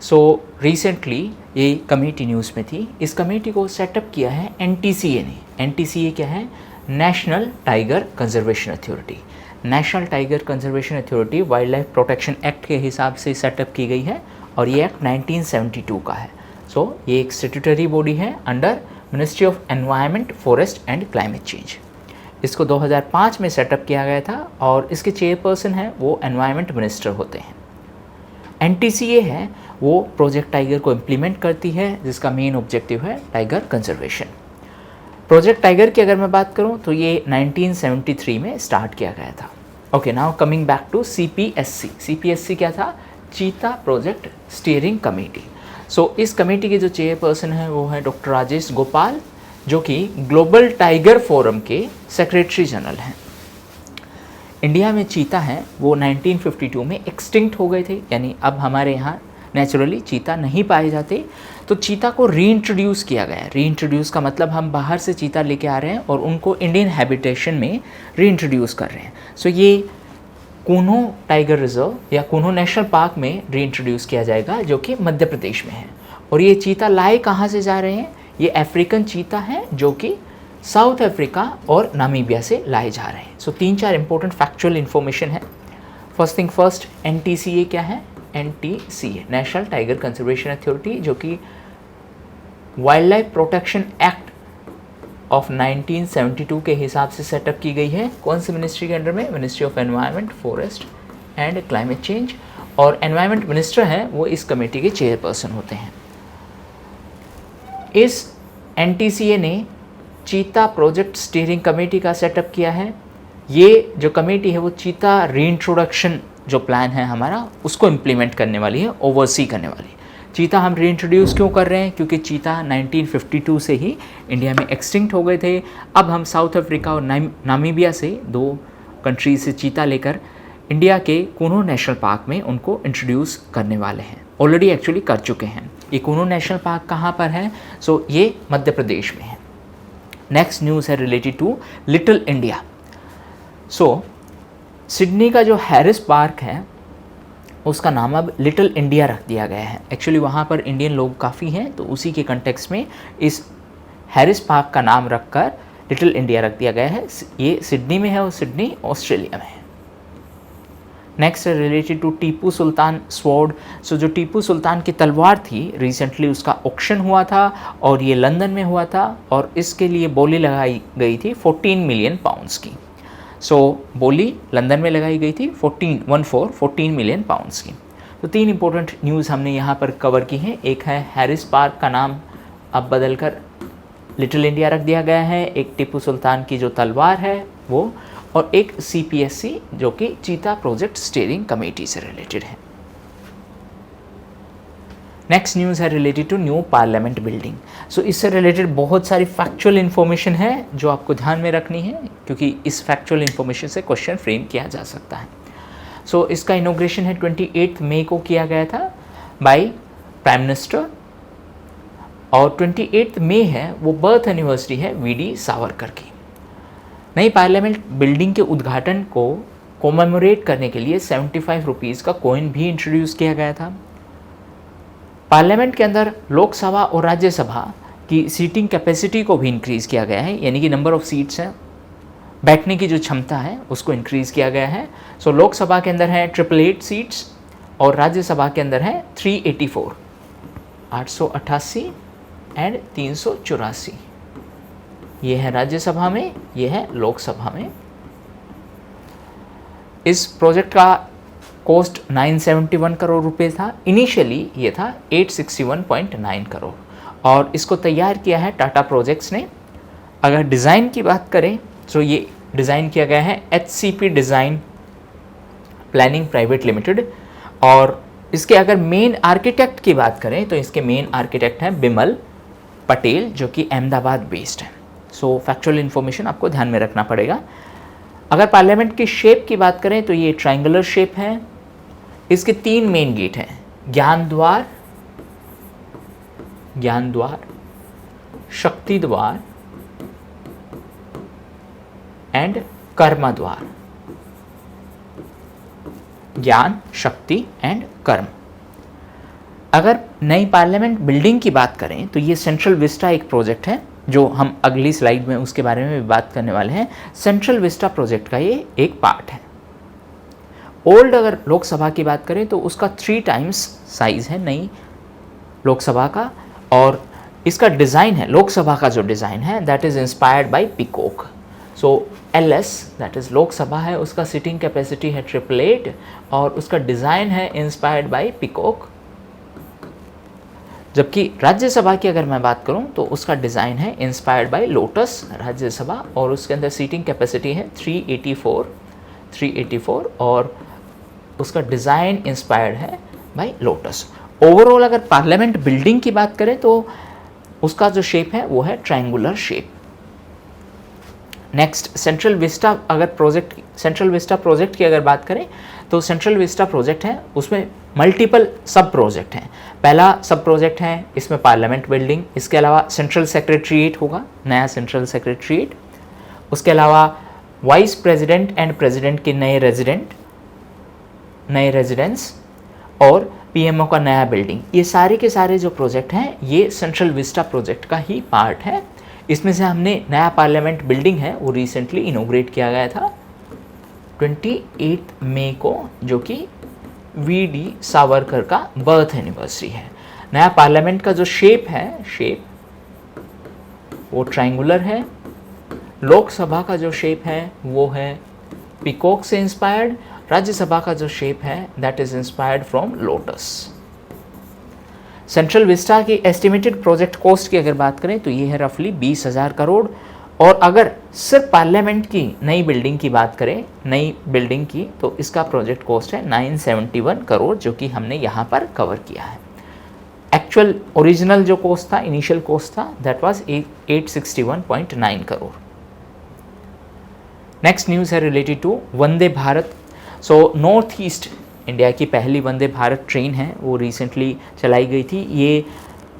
So recently ये कमेटी न्यूज़ में थी। इस कमेटी को सेटअप किया है NTCA ने। NTCA क्या है? National tiger conservation authority. National tiger conservation authority wild life protection act के हिसाब से सेटअप की गई है और ये एक्ट 1972 का है। सो ये एक स्टैट्यूटरी बॉडी है under ministry of environment, forest and climate change. इसको 2005 में सेटअप किया गया था और इसके चेयरपर्सन हैं वो एनवायरनमेंट मिनिस्टर होते हैं। NTCA है वो प्रोजेक्ट टाइगर को इम्प्लीमेंट करती है, जिसका मेन ऑब्जेक्टिव है टाइगर कंजर्वेशन। प्रोजेक्ट टाइगर की अगर मैं बात करूं तो ये 1973 में स्टार्ट किया गया था। Okay, now coming back to CPSC। CPSC क्या था? चीता प्रोजेक्ट स्टीयरिंग कमेटी। सो इस कमेटी के जो चेयरपर्सन है वो है डॉक्टर राजेश गोपाल, जो कि ग्लोबल टाइगर फोरम के सेक्रेटरी जनरल हैं। इंडिया में चीता हैं वो 1952 में एक्सटिंक्ट हो गए थे, यानी अब हमारे यहाँ नेचुरली चीता नहीं पाए जाते। तो चीता को रीइंट्रोड्यूस किया गया है। रीइंट्रोड्यूस का मतलब हम बाहर से चीता लेके आ रहे हैं और उनको इंडियन हैबिटेशन में रीइंट्रोड्यूस कर रहे हैं। सो ये कूनो टाइगर रिजर्व या कूनो नेशनल पार्क में रीइंट्रोड्यूस किया जाएगा, जो कि मध्य प्रदेश में है। और ये चीता लाए कहाँ से जा रहे हैं? ये अफ्रीकन चीता हैं जो कि साउथ अफ्रीका और नामीबिया से लाए जा रहे हैं। सो 3-4 इंपॉर्टेंट फैक्चुअल इन्फॉर्मेशन है। फर्स्ट थिंग फर्स्ट, NTCA क्या है? NTCA national tiger conservation authority, जो कि wild life protection act of 1972 के हिसाब से सेटअप की गई है। कौन सी मिनिस्ट्री के अंडर में? Ministry of environment, forest and climate change. और एनवायरनमेंट मिनिस्टर हैं वो इस कमेटी के चेयरपर्सन होते हैं। इस NTCA ने चीता प्रोजेक्ट स्टीयरिंग कमेटी का सेटअप किया है। ये जो कमेटी है वो चीता रीइंट्रोडक्शन जो प्लान है हमारा उसको इम्प्लीमेंट करने वाली है, ओवरसी करने वाली है। चीता हम रीइंट्रोड्यूस क्यों कर रहे हैं? क्योंकि चीता 1952 से ही इंडिया में एक्सटिंक्ट हो गए थे। अब हम साउथ अफ्रीका और नामीबिया से 2 कंट्री से चीता लेकर इंडिया के कूनो नेशनल पार्क में उनको इंट्रोड्यूस करने वाले हैं। ऑलरेडी एक्चुअली कर चुके हैं। ये कूनो नेशनल पार्क कहाँ पर है? सो ये मध्य प्रदेश में है। नेक्स्ट न्यूज़ है related to little India. So Sydney का जो हैरिस पार्क है उसका नाम अब लिटिल इंडिया रख दिया गया है। एक्चुअली वहाँ पर इंडियन लोग काफ़ी हैं, तो उसी के कंटेक्स्ट में इस हैरिस पार्क का नाम रखकर लिटिल इंडिया रख दिया गया है। ये सिडनी में है और सिडनी ऑस्ट्रेलिया में है। नेक्स्ट है related to Tipu Sultan sword. So जो टीपू सुल्तान की तलवार थी रिसेंटली उसका ऑक्शन हुआ था और ये लंदन में हुआ था और इसके लिए बोली लगाई गई थी 14 मिलियन पाउंड्स की। सो बोली लंदन में लगाई गई थी 14 मिलियन पाउंड्स की। तो 3 इंपॉर्टेंट न्यूज़ हमने यहाँ पर कवर की हैं। एक है हैरिस पार्क का नाम अब बदलकर लिटिल इंडिया रख दिया गया है, एक टीपू सुल्तान की जो तलवार है वो, और एक CPSC जो कि चीता प्रोजेक्ट स्टीयरिंग कमेटी से रिलेटेड है। नेक्स्ट न्यूज़ है related to new parliament building. So इससे रिलेटेड बहुत सारी फैक्चुअल इन्फॉर्मेशन है जो आपको ध्यान में रखनी है, क्योंकि इस फैक्चुअल इन्फॉर्मेशन से क्वेश्चन फ्रेम किया जा सकता है। सो इसका इनॉग्रेशन है 28 मई को किया गया था बाय प्राइम मिनिस्टर, और 28 मई है वो बर्थ एनिवर्सरी है VD सावरकर की। नई पार्लियामेंट बिल्डिंग के उद्घाटन को कोमेमोरेट करने के लिए 75 रुपीज़ का कॉइन भी इंट्रोड्यूस किया गया था। पार्लियामेंट के अंदर लोकसभा और राज्यसभा की सीटिंग कैपेसिटी को भी इंक्रीज़ किया गया है, यानी कि नंबर ऑफ़ सीट्स हैं, बैठने की जो क्षमता है उसको इंक्रीज़ किया गया है। सो लोकसभा के अंदर है 888 सीट्स और राज्यसभा के अंदर है 384, 888 एंड 384। ये है राज्यसभा में, ये है लोकसभा में। इस प्रोजेक्ट का कॉस्ट 971 करोड़ रुपए था। इनिशियली ये था 861.9 करोड़ और इसको तैयार किया है टाटा प्रोजेक्ट्स ने। अगर डिज़ाइन की बात करें तो ये डिज़ाइन किया गया है HCP design planning private limited, और इसके अगर मेन आर्किटेक्ट की बात करें तो इसके मेन आर्किटेक्ट हैं बिमल पटेल, जो कि अहमदाबाद बेस्ड है। सो फैक्चुअल इन्फॉर्मेशन आपको ध्यान में रखना पड़ेगा। अगर पार्लियामेंट की शेप की बात करें तो ये ट्रायंगुलर शेप है। इसके 3 मेन गेट हैं, ज्ञान द्वार, शक्ति द्वार एंड कर्म द्वार। ज्ञान, शक्ति एंड कर्म। अगर नई पार्लियामेंट बिल्डिंग की बात करें तो ये सेंट्रल विस्टा एक प्रोजेक्ट है, जो हम अगली स्लाइड में उसके बारे में भी बात करने वाले हैं। सेंट्रल विस्टा प्रोजेक्ट का ये एक पार्ट है। ओल्ड अगर लोकसभा की बात करें तो उसका 3 टाइम्स साइज है नई लोकसभा का, और इसका डिज़ाइन है, लोकसभा का जो डिज़ाइन है that is inspired by peacock. So LS that is Lok Sabha है, उसका सीटिंग कैपेसिटी है 888 और उसका डिज़ाइन है इंस्पायर्ड बाय पीकॉक। जबकि राज्यसभा की अगर मैं बात करूं तो उसका डिज़ाइन है इंस्पायर्ड बाय लोटस राज्यसभा, और उसके अंदर सीटिंग कैपेसिटी है 384 और उसका डिज़ाइन इंस्पायर्ड है बाय लोटस। ओवरऑल अगर पार्लियामेंट बिल्डिंग की बात करें तो उसका जो शेप है वो है triangular shape. Next central Vista project की अगर बात करें तो सेंट्रल विस्टा प्रोजेक्ट है, उसमें मल्टीपल सब प्रोजेक्ट हैं। पहला सब प्रोजेक्ट है इसमें पार्लियामेंट बिल्डिंग, इसके अलावा सेंट्रल सेक्रेटरीट होगा, नया सेंट्रल सेक्रेटरीट, उसके अलावा वाइस प्रेसिडेंट एंड प्रेसिडेंट के नए रेजिडेंस और PMO का नया बिल्डिंग। ये सारे के सारे जो प्रोजेक्ट हैं ये सेंट्रल विस्टा प्रोजेक्ट का ही पार्ट है। इसमें से हमने नया पार्लियामेंट बिल्डिंग है वो रिसेंटली इनॉग्रेट किया गया था 28 मई को, जो कि VD सावरकर का बर्थ एनिवर्सरी है। नया पार्लियामेंट का जो शेप वो ट्रायंगुलर है। लोकसभा का जो शेप है वो है पीकॉक से इंस्पायर्ड। राज्यसभा का जो शेप है that is inspired from lotus. Central Vista की एस्टिमेटेड प्रोजेक्ट कॉस्ट की अगर बात करें तो ये है रफली 20,000 करोड़, और अगर सिर्फ पार्लियामेंट की नई बिल्डिंग की बात करें, नई बिल्डिंग की, तो इसका प्रोजेक्ट कॉस्ट है 971 करोड़, जो कि हमने यहाँ पर कवर किया है। एक्चुअल ओरिजिनल जो कॉस्ट था, इनिशियल कॉस्ट था, that was 861.9 crore. Next news है related to Vande Bharat. So north east India की पहली वंदे भारत ट्रेन है वो रिसेंटली चलाई गई थी। ये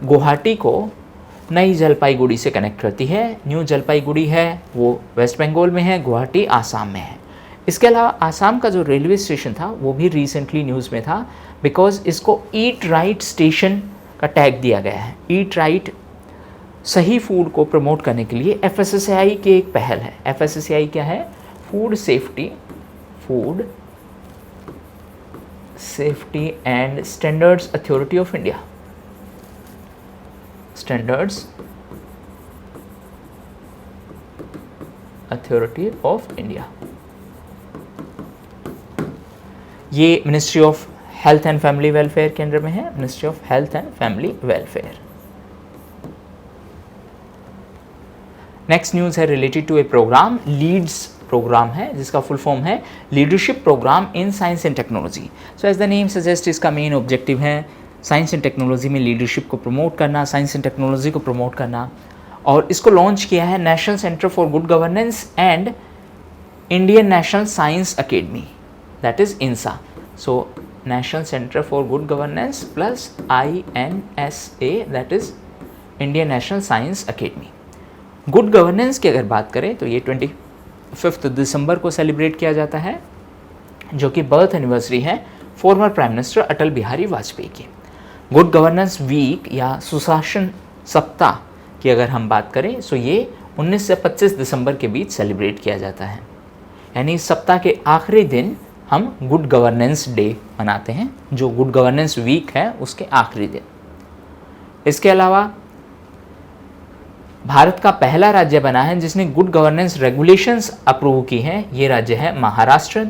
गुवाहाटी को नई जलपाईगुड़ी से कनेक्ट करती है। न्यू जलपाईगुड़ी है वो वेस्ट बंगाल में है, गुवाहाटी आसाम में है। इसके अलावा आसाम का जो रेलवे स्टेशन था वो भी रिसेंटली न्यूज़ में था, बिकॉज इसको ईट राइट स्टेशन का टैग दिया गया है। ईट राइट सही फूड को प्रमोट करने के लिए FSSAI की एक पहल है। FSSAI क्या है? Food safety and standards authority of India. Standards authority of India, ये ministry of health and family welfare के अंडर में है, ministry of health and family welfare. Next news है related to a program, leads program है जिसका full form है leadership program in science and technology. So as the name suggest, इसका main objective है science and technology में leadership को promote करना, science and technology को प्रमोट करना। और इसको लॉन्च किया है national centre for good governance and Indian national science academy, that is INSA। So national centre for good governance plus INSA, that is Indian national science academy. Good governance की अगर बात करें तो ये 25 दिसंबर को सेलिब्रेट किया जाता है, जो कि बर्थ एनिवर्सरी है former prime minister Atal Bihari Vajpayee की। गुड गवर्नेंस वीक या सुशासन सप्ताह की अगर हम बात करें तो ये 19 से 25 दिसंबर के बीच सेलिब्रेट किया जाता है, यानी इस सप्ताह के आखिरी दिन हम गुड गवर्नेंस डे मनाते हैं, जो गुड गवर्नेंस वीक है उसके आखिरी दिन। इसके अलावा भारत का पहला राज्य बना है जिसने गुड गवर्नेंस रेगुलेशंस अप्रूव की हैं, ये राज्य है महाराष्ट्र।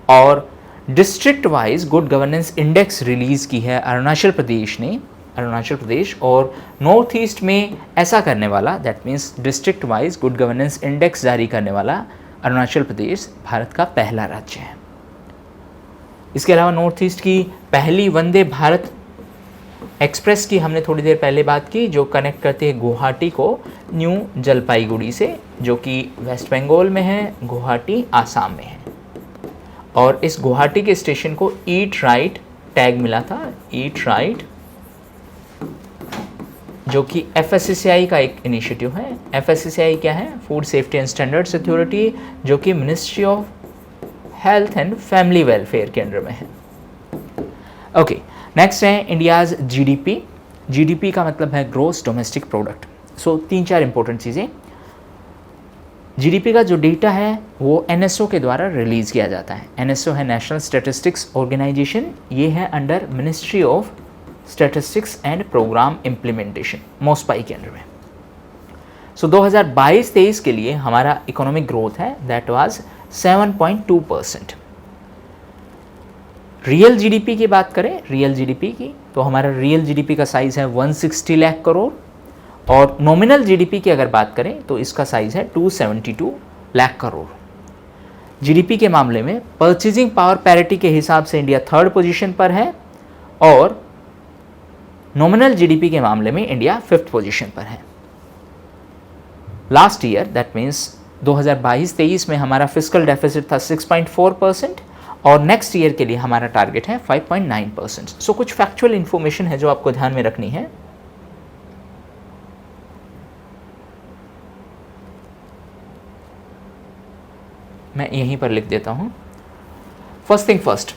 और district wise good governance index release की है अरुणाचल प्रदेश ने अरुणाचल प्रदेश, और नॉर्थ ईस्ट में ऐसा करने वाला, that means district wise good governance index जारी करने वाला अरुणाचल प्रदेश भारत का पहला राज्य है। इसके अलावा नॉर्थ ईस्ट की पहली वंदे भारत एक्सप्रेस की हमने थोड़ी देर पहले बात की, जो कनेक्ट करती है गुवाहाटी को न्यू जलपाईगुड़ी से, जो कि वेस्ट बंगाल में है, गुवाहाटी आसाम में है। और इस गुवाहाटी के स्टेशन को ईट राइट टैग मिला था, ईट राइट, जो कि FSSAI का एक इनिशिएटिव है। FSSAI क्या है? Food safety and standards authority, जो कि ministry of health and family welfare के अंडर में है। ओके, नेक्स्ट है इंडियाज GDP। GDP का मतलब है ग्रोस डोमेस्टिक प्रोडक्ट। सो 3-4 इंपॉर्टेंट चीज़ें। GDP का जो डेटा है वो NSO के द्वारा रिलीज़ किया जाता है। NSO है नेशनल स्टैटिस्टिक्स ऑर्गेनाइजेशन, ये है under ministry of statistics and programme implementation, MOSPI के अंडर में। सो 2022-23 के लिए हमारा इकोनॉमिक ग्रोथ है दैट वाज 7.2%। रियल GDP की बात करें, रियल GDP की, तो हमारा रियल GDP का साइज़ है 160 लाख करोड़, और नॉमिनल GDP की अगर बात करें तो इसका साइज़ है 272 लाख करोड़। GDP के मामले में परचेजिंग पावर पैरिटी के हिसाब से इंडिया 3rd पोजीशन पर है, और नॉमिनल GDP के मामले में इंडिया 5th पोजीशन पर है। लास्ट ईयर दैट मीन्स 2022-23 में हमारा फिस्कल डेफिसिट था 6.4%, और नेक्स्ट ईयर के लिए हमारा टारगेट है 5.9%। सो कुछ फैक्चुअल इंफॉर्मेशन है जो आपको ध्यान में रखनी है। मैं यहीं पर लिख देता हूं। फर्स्ट थिंग फर्स्ट,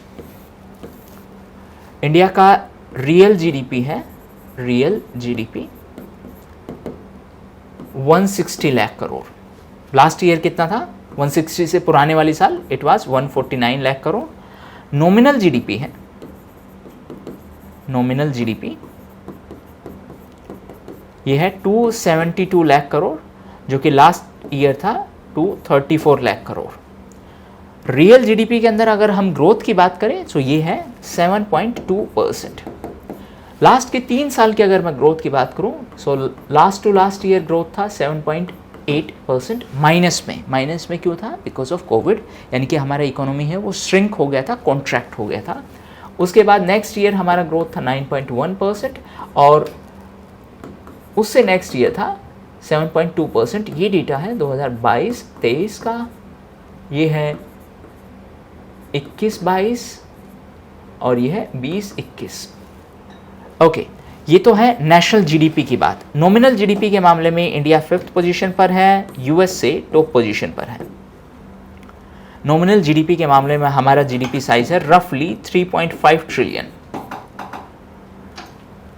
इंडिया का रियल GDP है, real GDP 160 lakh crore. Last year कितना था? 160 से पुराने वाली साल it was 149 lakh crore. Nominal GDP है, नॉमिनल GDP ये है 272 लाख करोड़, जो कि लास्ट ईयर था 234 लाख करोड़। रियल GDP के अंदर अगर हम ग्रोथ की बात करें तो ये है 7.2%। लास्ट के 3 साल की अगर मैं ग्रोथ की बात करूं, so last to last year growth था 7.8% माइनस में क्यों था? बिकॉज ऑफ कोविड, यानी कि हमारा इकोनॉमी है वो श्रिंक हो गया था, कॉन्ट्रैक्ट हो गया था। उसके बाद नेक्स्ट ईयर हमारा ग्रोथ था 9.1%, और उससे नेक्स्ट ईयर था 7.2%। ये डेटा है 2022-23 का, ये है 21-22, और ये है 20-21। ओके, ये तो है नेशनल GDP की बात। नॉमिनल GDP के मामले में इंडिया 5th पोजीशन पर है, USA टॉप पोजीशन पर है। नॉमिनल GDP के मामले में हमारा GDP साइज है रफली 3.5 ट्रिलियन,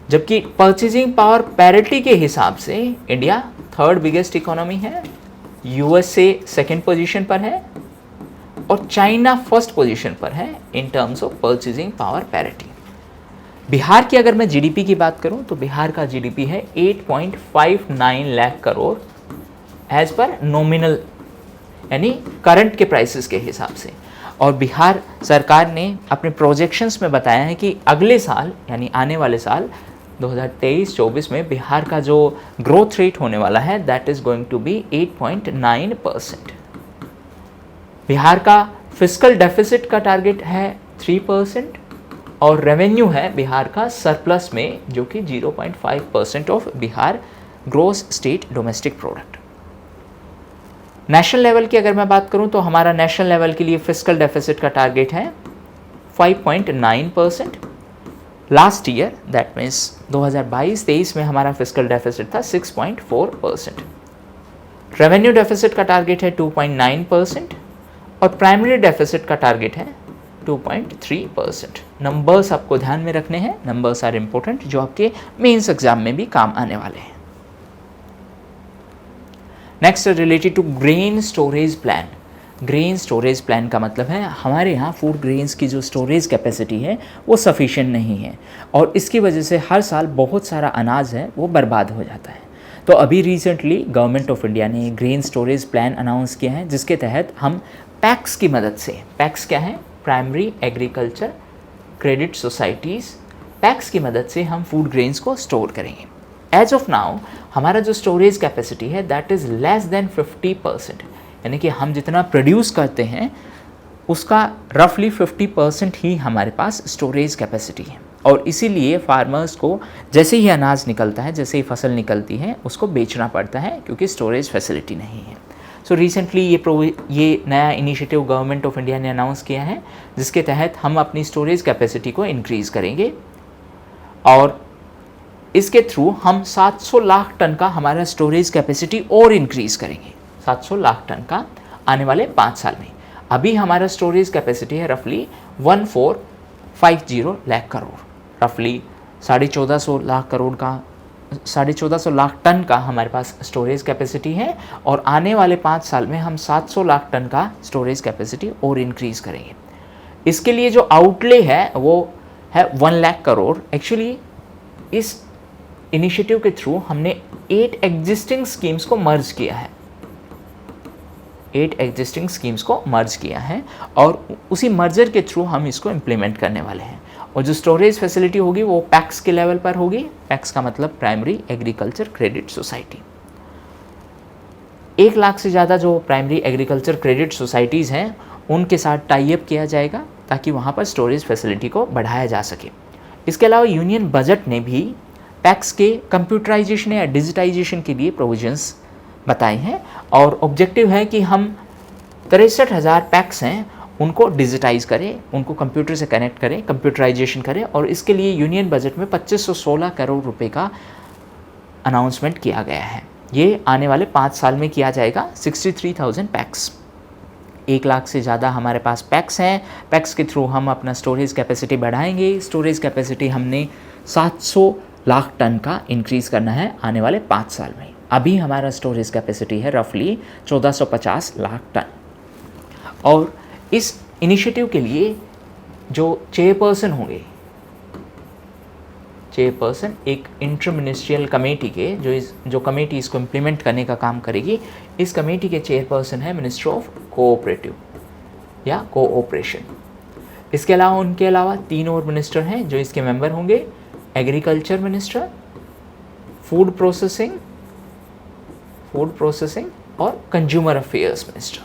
जबकि परचेजिंग पावर पैरिटी के हिसाब से इंडिया 3rd बिगेस्ट इकोनॉमी है, USA 2nd पोजीशन पर है, और चाइना 1st पोजीशन पर है in terms of purchasing power parity. Bihar की अगर मैं GDP की बात करूं तो बिहार का GDP है 8.59 lakh crore as per nominal, यानी करंट के प्राइसेस के हिसाब से। और बिहार सरकार ने अपने प्रोजेक्शंस में बताया है कि अगले साल यानी आने वाले साल 2023-24 में बिहार का जो ग्रोथ रेट होने वाला है that is going to be 8.9%। Bihar का फिस्कल डेफिसिट का टारगेट है 3%, और रेवेन्यू है बिहार का सरप्लस में, जो कि 0.5% of Bihar gross state domestic product. National level की अगर मैं बात करूं तो हमारा नेशनल लेवल के लिए फिस्कल डेफिसिट का टारगेट है 5.9%। लास्ट ईयर दैट मीन्स 2022-23 में हमारा फिस्कल डेफिसिट था 6.4%। रेवेन्यू डेफिसिट का टारगेट है 2.9%, और प्राइमरी डेफिसिट का टारगेट है 2.3%। नंबर्स आपको ध्यान में रखने हैं, नंबर्स आर इंपॉर्टेंट, जो आपके मेंस एग्जाम में भी काम आने वाले हैं। Next related to grain storage plan. Grain storage plan का मतलब है हमारे यहाँ फूड ग्रेन्स की जो स्टोरेज कैपेसिटी है वो सफिशिएंट नहीं है, और इसकी वजह से हर साल बहुत सारा अनाज है वो बर्बाद हो जाता है। तो अभी रिसेंटली गवर्नमेंट ऑफ इंडिया ने ग्रेन स्टोरेज प्लान अनाउंस किया है, जिसके तहत हम पैक्स की मदद से, पैक्स क्या है? Primary agriculture credit societies, PACS की मदद से हम फूड ग्रेन्स को स्टोर करेंगे। एज ऑफ नाउ हमारा जो स्टोरेज कैपेसिटी है दैट इज़ लेस देन 50%, यानी कि हम जितना प्रोड्यूस करते हैं उसका रफली 50% ही हमारे पास स्टोरेज कैपेसिटी है। और इसीलिए फार्मर्स को जैसे ही अनाज निकलता है, जैसे ही फसल निकलती है, उसको बेचना पड़ता है क्योंकि स्टोरेज फैसिलिटी नहीं है। सो रिसेंटली ये नया इनिशिएटिव गवर्नमेंट ऑफ इंडिया ने अनाउंस किया है, जिसके तहत हम अपनी स्टोरेज कैपेसिटी को इंक्रीज़ करेंगे और इसके थ्रू हम 700 लाख टन का हमारा स्टोरेज कैपेसिटी और इंक्रीज़ करेंगे। 700 लाख टन का आने वाले 5 साल में। अभी हमारा स्टोरेज कैपेसिटी है रफली 1450 लाख करोड़, रफली 1450 लाख करोड़ का 1450 लाख टन का हमारे पास स्टोरेज कैपेसिटी है और आने वाले 5 साल में हम 700 लाख टन का स्टोरेज कैपेसिटी और इंक्रीज़ करेंगे। इसके लिए जो आउटले है वो है 1 लाख करोड़। एक्चुअली इस इनिशिएटिव के थ्रू हमने 8 एग्जिस्टिंग स्कीम्स को मर्ज किया है, 8 एग्जिस्टिंग स्कीम्स को मर्ज किया है और उसी मर्जर के थ्रू हम इसको इम्प्लीमेंट करने वाले हैं। और जो स्टोरेज फैसिलिटी होगी वो पैक्स के लेवल पर होगी। पैक्स का मतलब primary agriculture credit society. 1 lakh से ज़्यादा जो प्राइमरी एग्रीकल्चर क्रेडिट सोसाइटीज़ हैं उनके साथ टाई अप किया जाएगा ताकि वहाँ पर स्टोरेज फैसिलिटी को बढ़ाया जा सके। इसके अलावा यूनियन बजट ने भी पैक्स के कंप्यूटराइजेशन या डिजिटाइजेशन के लिए प्रोविजंस बताए हैं और ऑब्जेक्टिव है कि हम 63,000 पैक्स हैं उनको डिजिटाइज करें, उनको कंप्यूटर से कनेक्ट करें, कंप्यूटराइजेशन करें और इसके लिए यूनियन बजट में 2516 करोड़ रुपए का अनाउंसमेंट किया गया है। ये आने वाले 5 साल में किया जाएगा। 63,000 पैक्स, 1 लाख से ज़्यादा हमारे पास पैक्स हैं। पैक्स के थ्रू हम अपना स्टोरेज कैपेसिटी बढ़ाएंगे। स्टोरेज कैपेसिटी हमने 700 लाख टन का इंक्रीज़ करना है आने वाले 5 साल में। अभी हमारा स्टोरेज कैपेसिटी है रफली 1450 लाख टन। और इस इनिशिएटिव के लिए जो चेयरपर्सन होंगे, चेयरपर्सन एक इंटर मिनिस्ट्रियल कमेटी के जो कमेटी इसको इम्प्लीमेंट करने का काम करेगी, इस कमेटी के चेयरपर्सन है मिनिस्टर ऑफ कोऑपरेटिव या कोऑपरेशन। इसके अलावा उनके अलावा 3 और मिनिस्टर हैं जो इसके मेंबर होंगे, एग्रीकल्चर मिनिस्टर, फूड प्रोसेसिंग और कंज्यूमर अफेयर्स मिनिस्टर।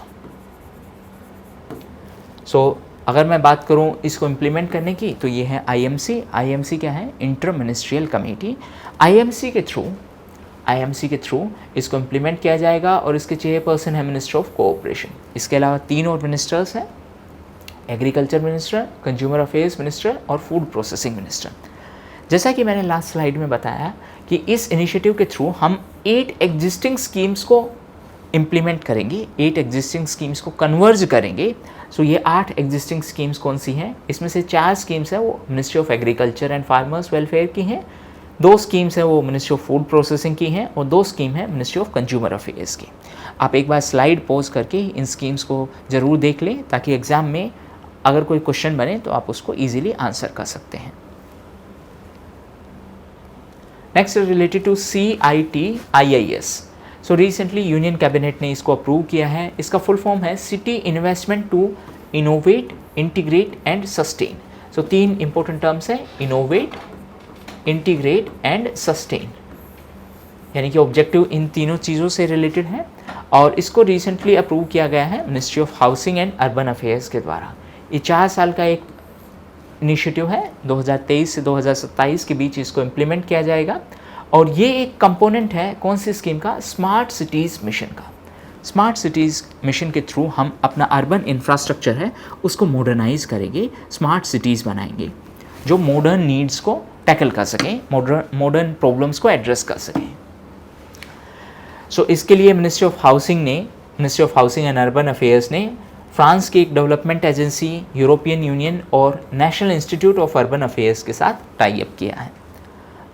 अगर मैं बात करूं इसको इम्प्लीमेंट करने की तो ये है आईएमसी। आईएमसी क्या है? Inter ministerial committee. आईएमसी के थ्रू इसको इम्प्लीमेंट किया जाएगा और इसके चेयरपर्सन है मिनिस्टर ऑफ कोऑपरेशन। इसके अलावा 3 और मिनिस्टर्स हैं, agriculture minister, consumer affairs minister और फूड प्रोसेसिंग मिनिस्टर। जैसा कि मैंने लास्ट स्लाइड में बताया कि इस इनिशिएटिव के थ्रू हम 8 एग्जिस्टिंग स्कीम्स को इम्प्लीमेंट करेंगे, 8 एग्जिस्टिंग स्कीम्स को कन्वर्ज करेंगे। ये 8 एग्जिस्टिंग स्कीम्स कौन सी हैं? इसमें से 4 स्कीम्स हैं वो ministry of agriculture and farmers welfare की हैं, 2 स्कीम्स हैं वो मिनिस्ट्री ऑफ फूड प्रोसेसिंग की हैं और 2 स्कीम है मिनिस्ट्री ऑफ कंज्यूमर अफेयर्स की। आप एक बार स्लाइड पॉज करके इन स्कीम्स को ज़रूर देख लें ताकि एग्ज़ाम में अगर कोई क्वेश्चन बने तो आप उसको ईजिली आंसर कर सकते हैं। Next is related to CITIIS। Recently union cabinet ने इसको अप्रूव किया है। इसका फुल फॉर्म है city investment to innovate, integrate and sustain. 3 important terms हैं, इनोवेट, इंटीग्रेट एंड सस्टेन, यानी कि ऑब्जेक्टिव इन तीनों चीज़ों से रिलेटेड है और इसको रिसेंटली अप्रूव किया गया है ministry of housing and urban affairs के द्वारा। ये 4 साल का एक इनिशिएटिव है, 2023 से 2027 के बीच इसको इम्प्लीमेंट किया जाएगा और ये एक कंपोनेंट है कौन सी स्कीम का? स्मार्ट सिटीज़ मिशन का। स्मार्ट सिटीज़ मिशन के थ्रू हम अपना अर्बन इंफ्रास्ट्रक्चर है उसको मॉडर्नाइज करेंगे, स्मार्ट सिटीज़ बनाएंगे जो मॉडर्न नीड्स को टैकल कर सकें, मॉडर्न प्रॉब्लम्स को एड्रेस कर सकें। इसके लिए ministry of housing and urban affairs ने फ्रांस की एक डेवलपमेंट एजेंसी, यूरोपियन यूनियन और national institute of urban affairs के साथ टाई अप किया है।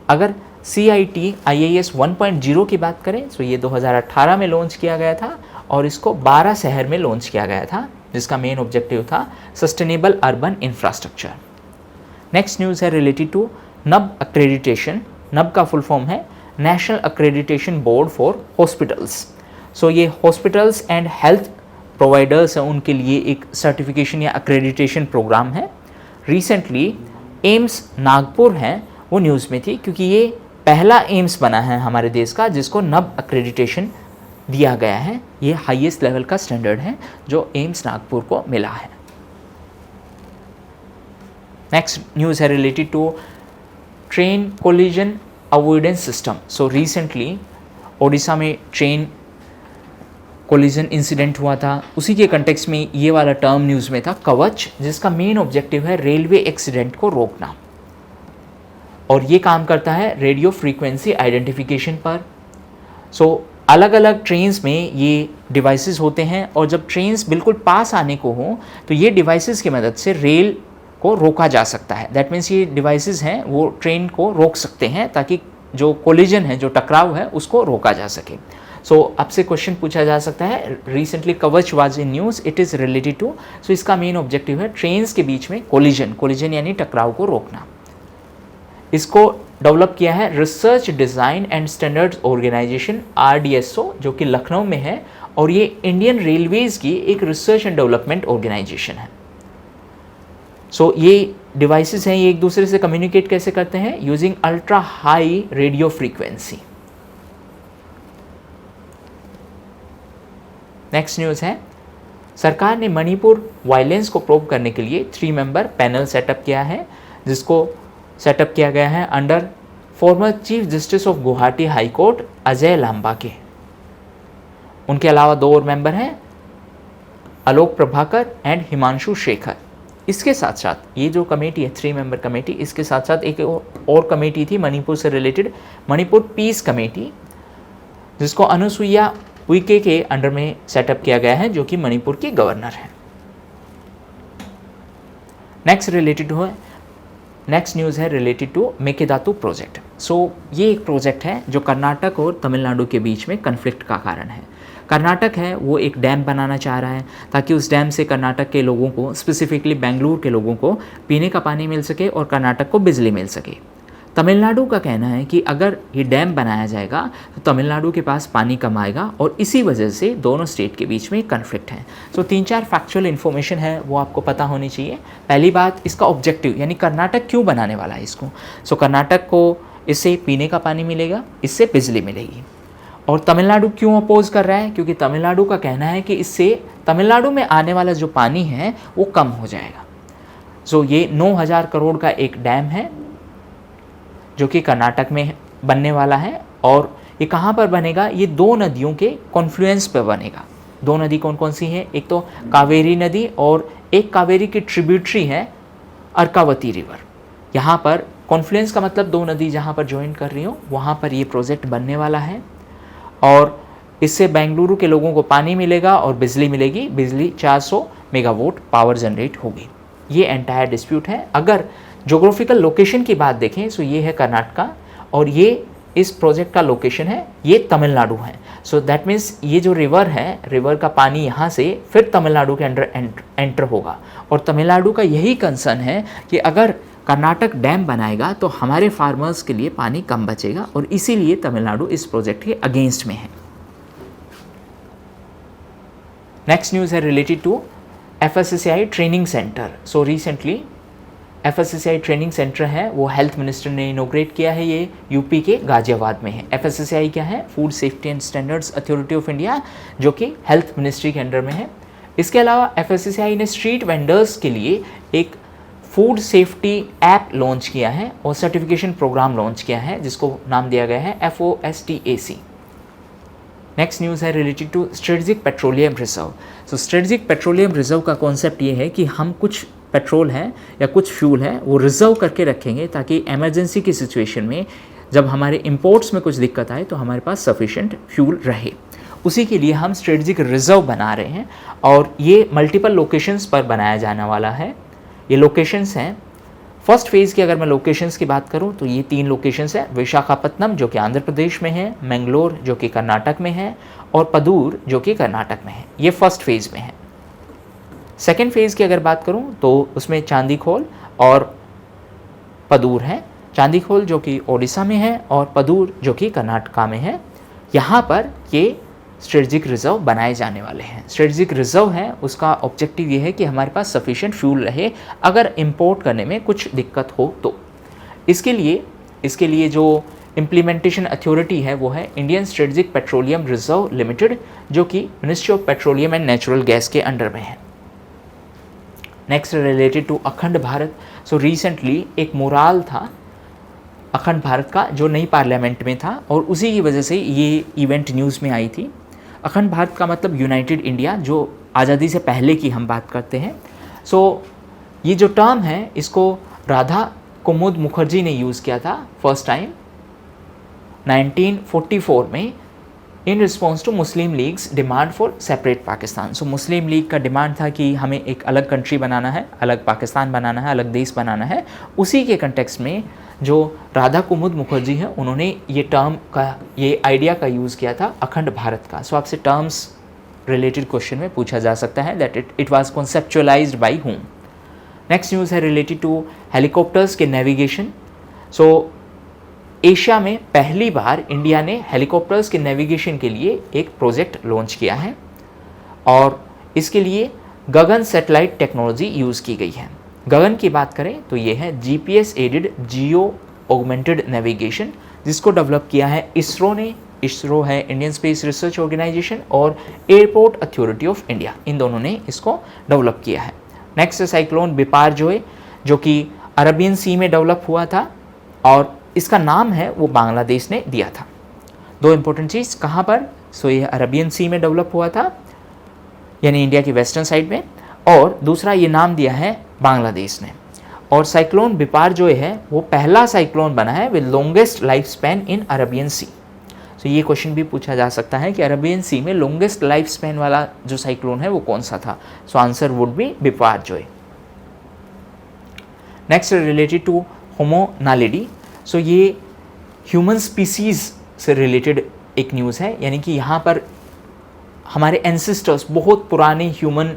अगर CITIIS 1.0 की बात करें तो ये 2018 में लॉन्च किया गया था और इसको 12 शहर में लॉन्च किया गया था जिसका मेन ऑब्जेक्टिव था sustainable urban infrastructure. Next news है related to NUB accreditation. NUB का फुल फॉर्म है national accreditation board for hospitals. ये हॉस्पिटल्स एंड हेल्थ प्रोवाइडर्स हैं उनके लिए एक सर्टिफिकेशन या अक्रेडिटेशन प्रोग्राम है। रिसेंटली एम्स नागपुर है वो न्यूज़ में थी, क्योंकि ये पहला एम्स बना है हमारे देश का जिसको नब एक्रेडिटेशन दिया गया है। ये हाईएस्ट लेवल का स्टैंडर्ड है जो एम्स नागपुर को मिला है। नेक्स्ट न्यूज़ है related to train collision avoidance system. So recently Odisha में ट्रेन कोलिजन इंसिडेंट हुआ था, उसी के कंटेक्स्ट में ये वाला टर्म न्यूज़ में था कवच, जिसका मेन ऑब्जेक्टिव है रेलवे एक्सीडेंट को रोकना, और ये काम करता है रेडियो फ्रीक्वेंसी आइडेंटिफिकेशन पर। सो अलग अलग ट्रेन्स में ये डिवाइसेस होते हैं, और जब ट्रेन्स बिल्कुल पास आने को हों तो ये डिवाइसेस की मदद से रेल को रोका जा सकता है। दैट मीन्स ये डिवाइसेस हैं वो ट्रेन को रोक सकते हैं ताकि जो कोलिजन है, जो टकराव है, उसको रोका जा सके। सो आपसे क्वेश्चन पूछा जा सकता है, recently Kavach was in news, it is related to, so इसका मेन ऑब्जेक्टिव है ट्रेन्स के बीच में कोलिजन यानी टकराव को रोकना। इसको डेवलप किया है research design and standards organisation RDSO, जो कि लखनऊ में है, और ये इंडियन रेलवेज़ की एक रिसर्च एंड डेवलपमेंट ऑर्गेनाइजेशन है। सो ये डिवाइसेस हैं, ये एक दूसरे से कम्युनिकेट कैसे करते हैं, using ultra high radio frequency. Next news है, सरकार ने मणिपुर वायलेंस को प्रोब करने के लिए 3 मेंबर पैनल सेटअप किया है, जिसको सेटअप किया गया है under former chief justice of Guwahati high court Ajay Lamba के। उनके अलावा 2 और मेंबर हैं, आलोक प्रभाकर एंड हिमांशु शेखर। इसके साथ साथ ये जो कमेटी है 3 मेंबर कमेटी, इसके साथ साथ एक और कमेटी थी मणिपुर से रिलेटेड, मणिपुर पीस कमेटी, जिसको अनुसुईया उइके के अंडर में सेटअप किया गया है, जो कि मणिपुर की गवर्नर है। नेक्स्ट न्यूज़ है रिलेटेड टू मेकेदातु प्रोजेक्ट। सो ये एक प्रोजेक्ट है जो कर्नाटक और तमिलनाडु के बीच में कन्फ्लिक्ट का कारण है। कर्नाटक है वो एक डैम बनाना चाह रहा है ताकि उस डैम से कर्नाटक के लोगों को, स्पेसिफिकली बेंगलुरु के लोगों को पीने का पानी मिल सके और कर्नाटक को बिजली मिल सके। तमिलनाडु का कहना है कि अगर ये डैम बनाया जाएगा तो तमिलनाडु के पास पानी कम आएगा, और इसी वजह से दोनों स्टेट के बीच में कन्फ्लिक्ट है। सो 3-4 फैक्चुअल इन्फॉर्मेशन है वो आपको पता होनी चाहिए। पहली बात, इसका ऑब्जेक्टिव, यानी कर्नाटक क्यों बनाने वाला है इसको। सो कर्नाटक को इससे पीने का पानी मिलेगा, इससे बिजली मिलेगी। और तमिलनाडु क्यों अपोज कर रहा है, क्योंकि तमिलनाडु का कहना है कि इससे तमिलनाडु में आने वाला जो पानी है वो कम हो जाएगा। सो ये 9,000 करोड़ का एक डैम है जो कि कर्नाटक में बनने वाला है, और ये कहाँ पर बनेगा, ये 2 नदियों के कॉन्फ्लुएंस पर बनेगा। 2 नदी कौन कौन सी हैं, एक तो कावेरी नदी और एक कावेरी की ट्रिब्यूटरी है अर्कावती रिवर। यहाँ पर कॉन्फ्लुएंस का मतलब 2 नदी जहाँ पर ज्वाइन कर रही हो वहाँ पर ये प्रोजेक्ट बनने वाला है, और इससे बेंगलुरु के लोगों को पानी मिलेगा और बिजली मिलेगी। बिजली 400 मेगावाट पावर जनरेट होगी। ये एंटायर डिस्प्यूट है। अगर जोग्राफिकल लोकेशन की बात देखें तो ये है कर्नाटका, और ये इस प्रोजेक्ट का लोकेशन है ये तमिलनाडु है। सो दैट मीन्स ये जो रिवर है, रिवर का पानी यहाँ से फिर तमिलनाडु के अंडर एंटर होगा, और तमिलनाडु का यही कंसर्न है कि अगर कर्नाटक डैम बनाएगा तो हमारे फार्मर्स के लिए पानी कम बचेगा, और इसीलिए तमिलनाडु इस प्रोजेक्ट के अगेंस्ट में है। नेक्स्ट न्यूज़ है related to FSSAI training centre. So recently FSSAI training centre है वो हेल्थ मिनिस्टर ने इनोग्रेट किया है, ये यूपी के गाजियाबाद में है। FSSAI क्या है, food safety and standards authority of India, जो कि हेल्थ मिनिस्ट्री के अंडर में है। इसके अलावा FSSAI ने स्ट्रीट वेंडर्स के लिए एक फूड सेफ्टी ऐप लॉन्च किया है और सर्टिफिकेशन प्रोग्राम लॉन्च किया है, जिसको नाम दिया गया है FOSTAC। नेक्स्ट न्यूज़ है related to strategic petroleum reserve. So strategic petroleum reserve का कॉन्सेप्ट ये है कि हम कुछ पेट्रोल है या कुछ फ्यूल है वो रिजर्व करके रखेंगे, ताकि इमरजेंसी की सिचुएशन में जब हमारे इंपोर्ट्स में कुछ दिक्कत आए तो हमारे पास सफिशिएंट फ्यूल रहे। उसी के लिए हम स्ट्रेटेजिक रिजर्व बना रहे हैं, और ये मल्टीपल लोकेशंस पर बनाया जाने वाला है। ये लोकेशंस हैं, फर्स्ट फेज़ की अगर मैं लोकेशंस की बात करूं तो ये 3 लोकेशंस है, विशाखापत्तनम जो कि आंध्र प्रदेश में है, मैंगलोर जो कि कर्नाटक में है, और पदूर जो कि कर्नाटक में है। ये फर्स्ट फेज़ में है। सेकेंड फेज़ की अगर बात करूं तो उसमें चांदीखोल और पदूर है। चांदीखोल जो कि ओडिशा में है और पदूर जो कि कर्नाटका में है। यहाँ पर ये स्ट्रेटजिक रिजर्व बनाए जाने वाले हैं। स्ट्रेटजिक रिजर्व है, उसका ऑब्जेक्टिव ये है कि हमारे पास सफिशिएंट फ्यूल रहे अगर इंपोर्ट करने में कुछ दिक्कत हो तो। इसके लिए जो इम्प्लीमेंटेशन अथॉरिटी है वो है Indian strategic petroleum reserve limited, जो कि ministry of petroleum and natural gas के अंडर में है। नेक्स्ट रिलेटेड टू अखंड भारत। सो रिसेंटली एक मोराल था अखंड भारत का जो नई पार्लियामेंट में था और उसी की वजह से ये इवेंट न्यूज़ में आई थी। अखंड भारत का मतलब यूनाइटेड इंडिया, जो आज़ादी से पहले की हम बात करते हैं। सो ये जो टर्म है इसको राधा कुमुद मुखर्जी ने यूज़ किया था फर्स्ट टाइम 1944 में in response to Muslim League's demand for separate Pakistan. So Muslim League का डिमांड था कि हमें एक अलग कंट्री बनाना है, अलग पाकिस्तान बनाना है, अलग देश बनाना है। उसी के कंटेक्स्ट में जो राधा कुमुद मुखर्जी हैं उन्होंने ये टर्म का, ये आइडिया का यूज़ किया था अखंड भारत का। सो आपसे टर्म्स रिलेटेड क्वेश्चन में पूछा जा सकता है that it was conceptualized by whom. Next news है रिलेटेड टू हेलीकॉप्टर्स के नेविगेशन। सो एशिया में पहली बार इंडिया ने हेलीकॉप्टर्स के नेविगेशन के लिए एक प्रोजेक्ट लॉन्च किया है और इसके लिए गगन सैटेलाइट टेक्नोलॉजी यूज़ की गई है। गगन की बात करें तो ये है GPS added geo augmented navigation, जिसको डेवलप किया है इसरो ने। इसरो है इंडियन स्पेस रिसर्च ऑर्गेनाइजेशन और एयरपोर्ट अथॉरिटी ऑफ इंडिया, इन दोनों ने इसको डेवलप किया है। नेक्स्ट साइक्लोन बिपारजोय, जो कि अरबियन सी में डेवलप हुआ था और इसका नाम है वो बांग्लादेश ने दिया था। दो इंपॉर्टेंट चीज़ कहाँ पर, सो ये अरबियन सी में डेवलप हुआ था यानी इंडिया की वेस्टर्न साइड में, और दूसरा ये नाम दिया है बांग्लादेश ने। और साइक्लोन बिपारजोय है वो पहला साइक्लोन बना है with longest life span in Arabian sea. So ये क्वेश्चन भी पूछा जा सकता है कि अरबियन सी में लॉन्गेस्ट लाइफ स्पैन वाला जो साइक्लोन है वो कौन सा था। So answer would be Biparjoy. Next related to Homo naledi. So ये ह्यूमन स्पीसीज़ से रिलेटेड एक न्यूज़ है, यानी कि यहाँ पर हमारे एंसेस्टर्स बहुत पुराने ह्यूमन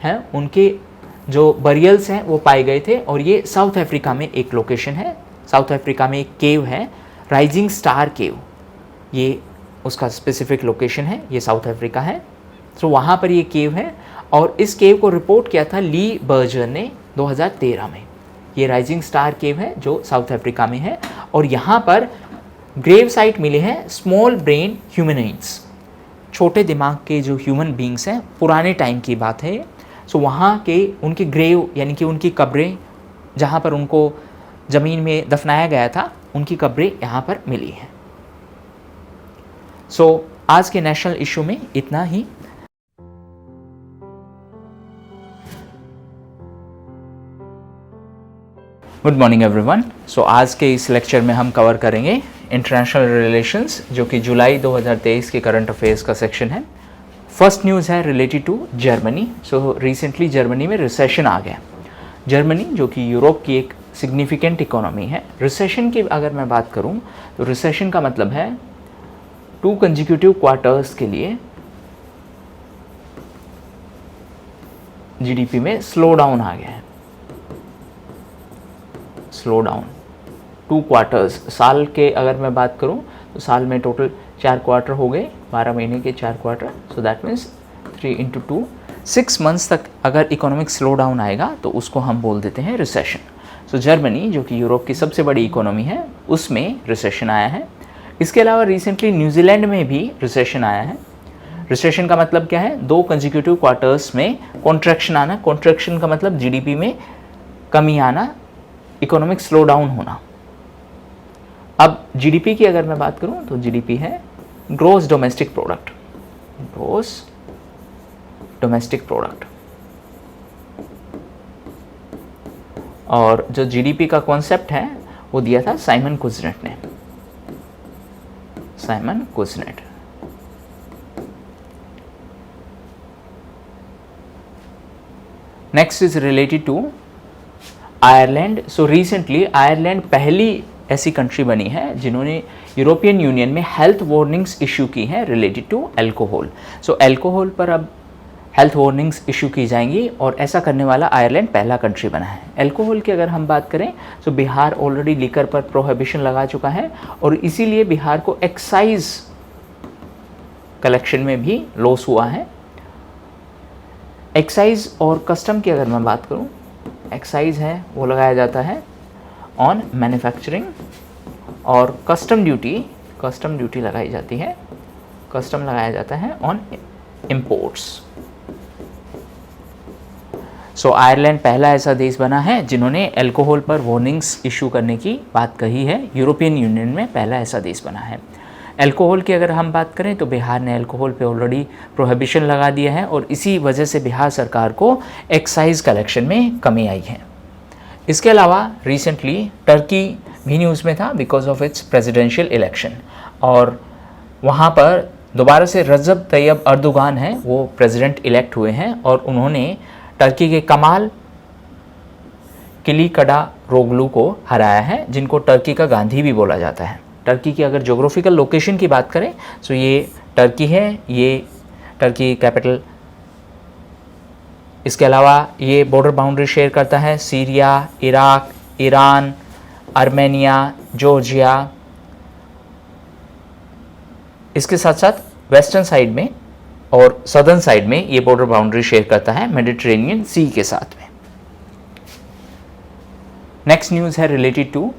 हैं, उनके जो बरियल्स हैं वो पाए गए थे और ये साउथ अफ्रीका में एक लोकेशन है। साउथ अफ्रीका में एक केव है राइजिंग स्टार केव, ये उसका स्पेसिफिक लोकेशन है, ये साउथ अफ्रीका है। तो वहाँ पर ये केव है और इस केव को रिपोर्ट किया था ली बर्जर ने 2013 में। ये राइजिंग स्टार केव है जो साउथ अफ्रीका में है और यहाँ पर ग्रेव साइट मिले हैं स्मॉल ब्रेन ह्यूमनॉइड्स, छोटे दिमाग के जो ह्यूमन बींग्स हैं, पुराने टाइम की बात है। सो वहाँ के उनके ग्रेव यानी कि उनकी कब्रें, जहाँ पर उनको ज़मीन में दफनाया गया था, उनकी कब्रें यहाँ पर मिली हैं। सो आज के नेशनल इशू में इतना ही। Good morning everyone. सो आज के इस लेक्चर में हम कवर करेंगे इंटरनेशनल रिलेशंस, जो कि जुलाई 2023 के करंट अफेयर्स का सेक्शन है। फर्स्ट न्यूज़ है related to Germany. So recently Germany में रिसेशन आ गया। जर्मनी जो कि यूरोप की एक सिग्निफिकेंट इकोनॉमी है। रिसेशन की अगर मैं बात करूं तो रिसेशन का मतलब है 2 कंसेक्यूटिव क्वार्टर्स के लिए जीडीपी में स्लो डाउन आ गया है। स्लो डाउन 2 क्वार्टर्स, साल के अगर मैं बात करूं तो साल में टोटल 4 क्वार्टर हो गए, 12 महीने के 4 quarter. So that means 3 × 2 6 months तक अगर इकोनॉमिक स्लो डाउन आएगा तो उसको हम बोल देते हैं रिसेशन। सो जर्मनी जो कि यूरोप की सबसे बड़ी इकोनॉमी है उसमें रिसेशन आया है। इसके अलावा रिसेंटली न्यूजीलैंड में भी रिसेशन आया है। रिसेशन का मतलब क्या है, 2 कंसेक्यूटिव क्वार्टर्स में कॉन्ट्रैक्शन आना। कॉन्ट्रैक्शन का मतलब जीडीपी में कमी आना, इकोनॉमिक स्लो डाउन होना। अब जीडीपी की अगर मैं बात करूं तो जीडीपी है gross domestic product. Gross domestic product. और जो जीडीपी का कॉन्सेप्ट है वो दिया था साइमन कुज़नेट ने। Simon Kuznets. Next is related to Ireland. So recently Ireland पहली ऐसी कंट्री बनी है जिन्होंने यूरोपियन यूनियन में हेल्थ वार्निंग्स इशू की हैं related to alcohol. So alcohol पर अब हेल्थ वार्निंग्स इशू की जाएंगी और ऐसा करने वाला आयरलैंड पहला कंट्री बना है। अल्कोहल की अगर हम बात करें तो बिहार ऑलरेडी लिकर पर प्रोहिबिशन लगा चुका है और इसीलिए बिहार को एक्साइज कलेक्शन में भी लॉस हुआ है। एक्साइज और कस्टम की अगर मैं बात करूं, एक्साइज है वो लगाया जाता है ऑन मैन्युफैक्चरिंग, और कस्टम ड्यूटी लगाई जाती है, कस्टम लगाया जाता है ऑन इंपोर्ट्स। सो आयरलैंड पहला ऐसा देश बना है जिन्होंने अल्कोहल पर वार्निंग्स इशू करने की बात कही है। यूरोपियन यूनियन में पहला ऐसा देश बना है। अल्कोहल की अगर हम बात करें तो बिहार ने अल्कोहल पे ऑलरेडी प्रोहिबिशन लगा दिया है, और इसी वजह से बिहार सरकार को एक्साइज कलेक्शन में कमी आई है। इसके अलावा रिसेंटली टर्की भी न्यूज़ में था because of its presidential election, और वहाँ पर दोबारा से रजब तैयब अर्दोगान हैं वो प्रेसिडेंट इलेक्ट हुए हैं, और उन्होंने टर्की के कमाल किलिकडारोग्लू को हराया है, जिनको टर्की का गांधी भी बोला जाता है। टर्की की अगर ज्योग्राफिकल लोकेशन की बात करें तो ये टर्की है, ये टर्की कैपिटल। इसके अलावा ये बॉर्डर बाउंड्री शेयर करता है Syria, Iraq, Iran, Armenia, Georgia. इसके साथ साथ वेस्टर्न साइड में और सदर्न साइड में ये बॉर्डर बाउंड्री शेयर करता है मेडिटेरेनियन सी के साथ में। नेक्स्ट न्यूज़ है related to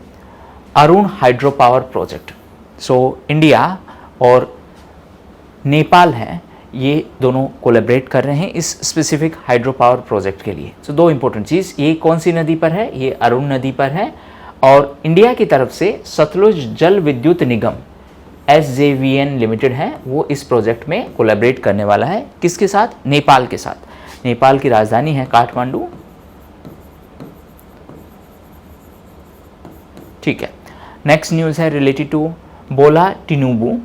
Arun hydro power project. So India और नेपाल है, ये दोनों कोलैबोरेट कर रहे हैं इस स्पेसिफिक हाइड्रो पावर प्रोजेक्ट के लिए। सो दो इंपॉर्टेंट चीज़, ये कौन सी नदी पर है? ये अरुण नदी पर है, और इंडिया की तरफ से सतलुज जल विद्युत निगम SJVN लिमिटेड है, वो इस प्रोजेक्ट में कोलैबोरेट करने वाला है। किसके साथ? नेपाल के साथ। नेपाल की राजधानी है काठमांडू। ठीक है। नेक्स्ट न्यूज़ है रिलेटेड टू बोला टिनुबू,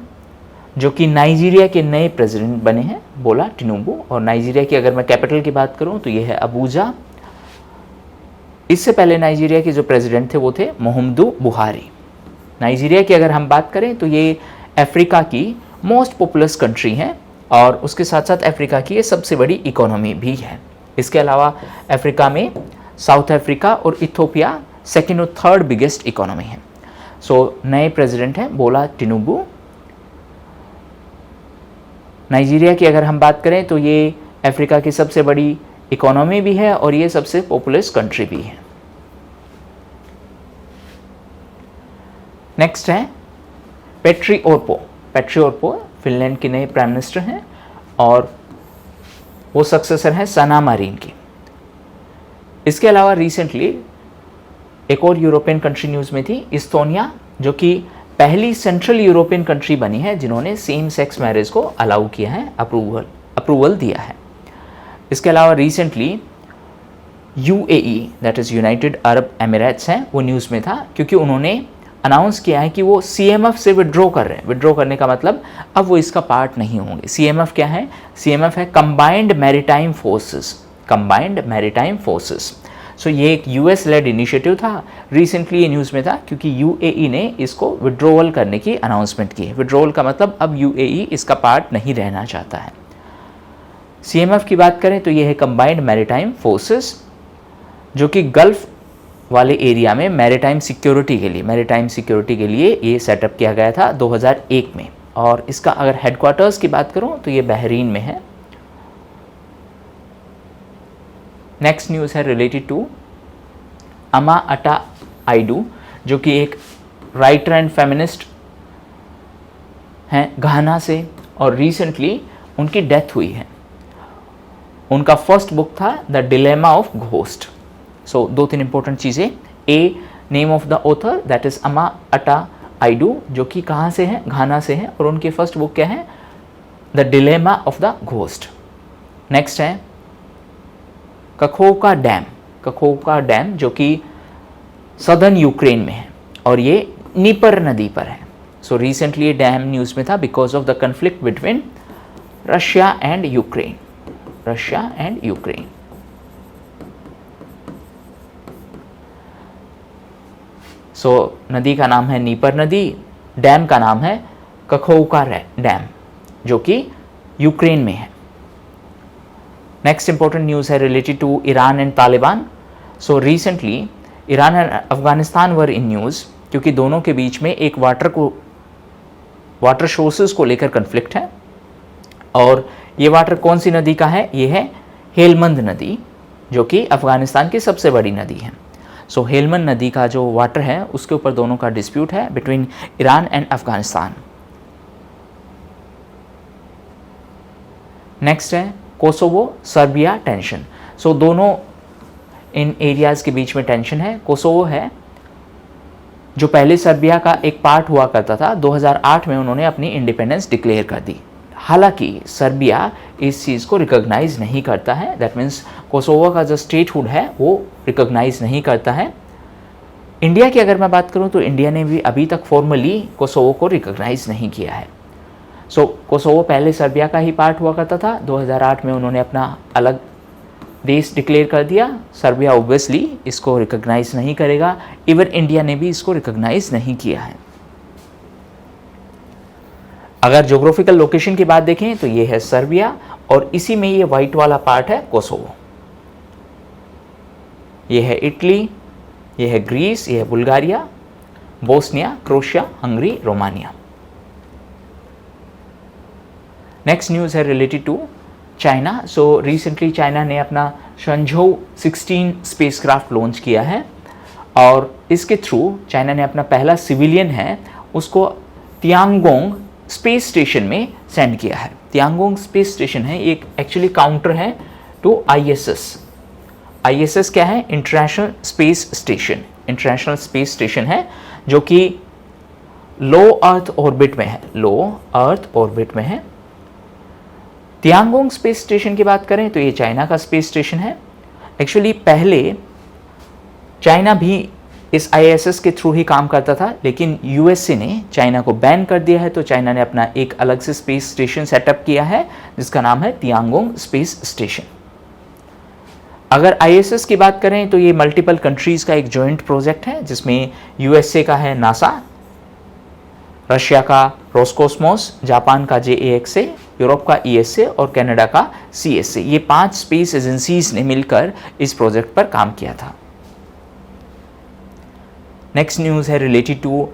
जो कि नाइजीरिया के नए प्रेसिडेंट बने हैं, बोला टिनुबू। और नाइजीरिया की अगर मैं कैपिटल की बात करूं तो ये है अबूजा। इससे पहले नाइजीरिया के जो प्रेसिडेंट थे वो थे मोहम्मदू बुहारी। नाइजीरिया की अगर हम बात करें तो ये अफ्रीका की मोस्ट पॉपुलस कंट्री है, और उसके साथ साथ अफ्रीका की ये सबसे बड़ी इकोनॉमी भी है। इसके अलावा अफ्रीका में साउथ अफ्रीका और इथियोपिया सेकेंड और थर्ड बिगेस्ट इकोनॉमी है। सो नए प्रेसिडेंट हैं बोला टिनुबू। नाइजीरिया की अगर हम बात करें तो ये अफ्रीका की सबसे बड़ी इकोनॉमी भी है और ये सबसे पॉपुलस कंट्री भी है। नेक्स्ट है पेट्री ओर्पो। पेट्री ओर्पो फिनलैंड के नए प्राइम मिनिस्टर हैं, और वो सक्सेसर हैं सना मारीन की। इसके अलावा रिसेंटली एक और यूरोपियन कंट्री न्यूज़ में थी, इस्तोनिया, जो कि पहली सेंट्रल यूरोपियन कंट्री बनी है जिन्होंने सेम सेक्स मैरिज को अलाउ किया है, अप्रूवल दिया है। इसके अलावा recently UAE that is United Arab Emirates हैं, वो न्यूज़ में था क्योंकि उन्होंने अनाउंस किया है कि वो CMF से विड्रॉ कर रहे हैं। विड्रॉ करने का मतलब अब वो इसका पार्ट नहीं होंगे। CMF क्या है? CMF है combined maritime forces. Combined maritime forces. So ये एक US लेड इनिशिएटिव था। रिसेंटली ये न्यूज़ में था क्योंकि UAE ने इसको विड्रॉवल करने की अनाउंसमेंट की है। विड्रॉवल का मतलब अब UAE इसका पार्ट नहीं रहना चाहता है। CMF की बात करें तो ये है कंबाइंड मैरीटाइम फोर्सेस, जो कि गल्फ वाले एरिया में मैरीटाइम सिक्योरिटी के लिए ये सेटअप किया गया था 2001 में। और इसका अगर हेडक्वार्टर्स की बात करूं तो ये बहरीन में है। नेक्स्ट न्यूज़ है रिलेटेड टू अमा अटा आइडू, जो कि एक राइटर एंड फेमिनिस्ट हैं घाना से, और रिसेंटली उनकी डेथ हुई है। उनका फर्स्ट बुक था the dilemma of ghost. So दो तीन इंपॉर्टेंट चीज़ें, a name of the author that is Ama Ata आइडू, जो कि कहाँ से हैं? घाना से हैं, और उनकी फर्स्ट बुक क्या है? The dilemma of the ghost. Next है कखोका डैम, जो कि सदर्न यूक्रेन में है, और ये नीपर नदी पर है। सो रिसेंटली ये डैम न्यूज़ में था because of the conflict between Russia and Ukraine. So नदी का नाम है नीपर नदी, डैम का नाम है कखोका डैम, जो कि यूक्रेन में है। नेक्स्ट इंपॉर्टेंट न्यूज़ है related to Iran and Taliban. So recently Iran and Afghanistan were in news क्योंकि दोनों के बीच में एक वाटर सोर्सेज को लेकर कन्फ्लिक्ट है। और ये वाटर कौन सी नदी का है? ये है हेलमंद नदी, जो कि अफगानिस्तान की सबसे बड़ी नदी है। सो हेलमंद नदी का जो वाटर है उसके ऊपर दोनों का डिस्प्यूट है between Iran and Afghanistan. Next है कोसोवो सर्बिया टेंशन। सो दोनों इन एरियाज़ के बीच में टेंशन है। कोसोवो है जो पहले सर्बिया का एक पार्ट हुआ करता था, 2008 में उन्होंने अपनी इंडिपेंडेंस डिक्लेयर कर दी। हालांकि सर्बिया इस चीज़ को रिकॉग्नाइज नहीं करता है, दैट मीन्स कोसोवो का जो स्टेटहुड है वो रिकॉग्नाइज नहीं करता है। इंडिया की अगर मैं बात करूं तो इंडिया ने भी अभी तक फॉर्मली कोसोवो को रिकॉग्नाइज नहीं किया है। सो कोसोवो पहले सर्बिया का ही पार्ट हुआ करता था, 2008 में उन्होंने अपना अलग देश डिक्लेयर कर दिया। सर्बिया ऑब्वियसली इसको रिकॉग्नाइज नहीं करेगा, इवन इंडिया ने भी इसको रिकॉग्नाइज नहीं किया है। अगर ज्योग्राफिकल लोकेशन की बात देखें तो ये है सर्बिया और इसी में ये वाइट वाला पार्ट है कोसोवो। ये है इटली, ये है ग्रीस, ये है Bulgaria, Bosnia, Croatia, Hungary, Romania. Next news है related to China. So recently China ने अपना शंझोउ 16 स्पेसक्राफ्ट लॉन्च किया है और इसके थ्रू चाइना ने अपना पहला सिविलियन है उसको तियांगोंग स्पेस स्टेशन में सेंड किया है। तियांगोंग स्पेस स्टेशन है, एक एक्चुअली काउंटर है टू आईएसएस। आईएसएस क्या है? International space station. International space station है जो कि लो अर्थ ऑर्बिट में है, लो अर्थ ऑर्बिट में है। तियांगोंग स्पेस स्टेशन की बात करें तो ये चाइना का स्पेस स्टेशन है। एक्चुअली पहले चाइना भी इस आईएसएस के थ्रू ही काम करता था, लेकिन यूएसए ने चाइना को बैन कर दिया है, तो चाइना ने अपना एक अलग से स्पेस स्टेशन सेटअप किया है जिसका नाम है तियांगोंग स्पेस स्टेशन। अगर आईएसएस की बात करें तो ये मल्टीपल कंट्रीज का एक जॉइंट प्रोजेक्ट है जिसमें यूएसए का है नासा, रशिया का रोस्कोस्मोस, जापान का जेएएक्सए, यूरोप का ईएसए और कनाडा का सीएसए। ये 5 स्पेस एजेंसीज ने मिलकर इस प्रोजेक्ट पर काम किया था। नेक्स्ट न्यूज़ है related to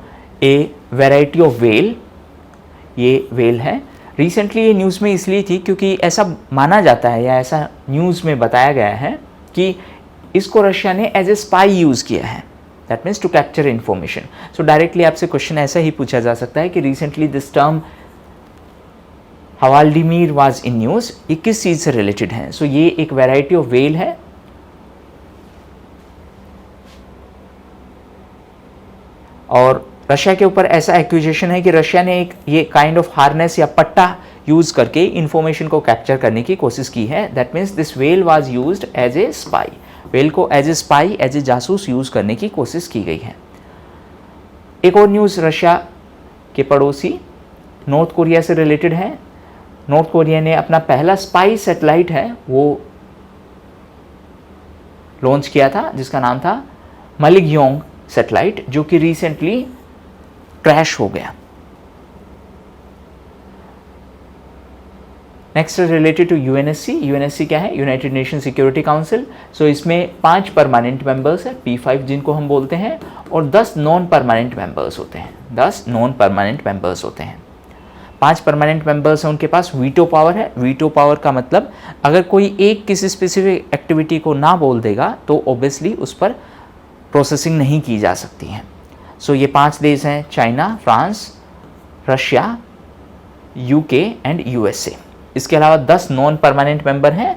a variety of whale. ये व्हेल है। रिसेंटली ये न्यूज़ में इसलिए थी क्योंकि ऐसा माना जाता है या ऐसा न्यूज़ में बताया गया है कि इसको रशिया ने एज ए स्पाई यूज़ किया है, that means to capture information. So directly आपसे क्वेश्चन ऐसा ही पूछा जा सकता है कि recently this term Hvaldimir was in news, ये किस चीज़ से रिलेटेड है? सो ये एक वैरायटी ऑफ व्हेल है और रशिया के ऊपर ऐसा एक्यूजेशन है कि रशिया ने एक ये काइंड ऑफ हार्नेस या पट्टा यूज करके इंफॉर्मेशन को कैप्चर करने की कोशिश की है। That means this whale was used as a spy. Whale को as a spy, as a जासूस यूज करने की कोशिश की गई है। एक और न्यूज़ रशिया के पड़ोसी नॉर्थ कोरिया से रिलेटेड है। नॉर्थ कोरिया ने अपना पहला स्पाई सैटेलाइट है वो लॉन्च किया था जिसका नाम था मलिगयोंग सैटेलाइट, जो कि रिसेंटली क्रैश हो गया। Next related to UNSC. UNSC क्या है? United Nation Security Council. So इसमें 5 परमानेंट मेंबर्स है, P5 जिनको हम बोलते हैं, और 10 नॉन परमानेंट मेंबर्स होते हैं। 10 नॉन परमानेंट मेंबर्स होते हैं। 5 परमानेंट मेंबर्स हैं, उनके पास वीटो पावर है। वीटो पावर का मतलब अगर कोई एक किसी स्पेसिफिक एक्टिविटी को ना बोल देगा तो ऑब्वियसली उस पर प्रोसेसिंग नहीं की जा सकती है। सो ये 5 देश हैं, China, France, Russia, UK and USA. इसके अलावा 10 नॉन परमानेंट मेंबर हैं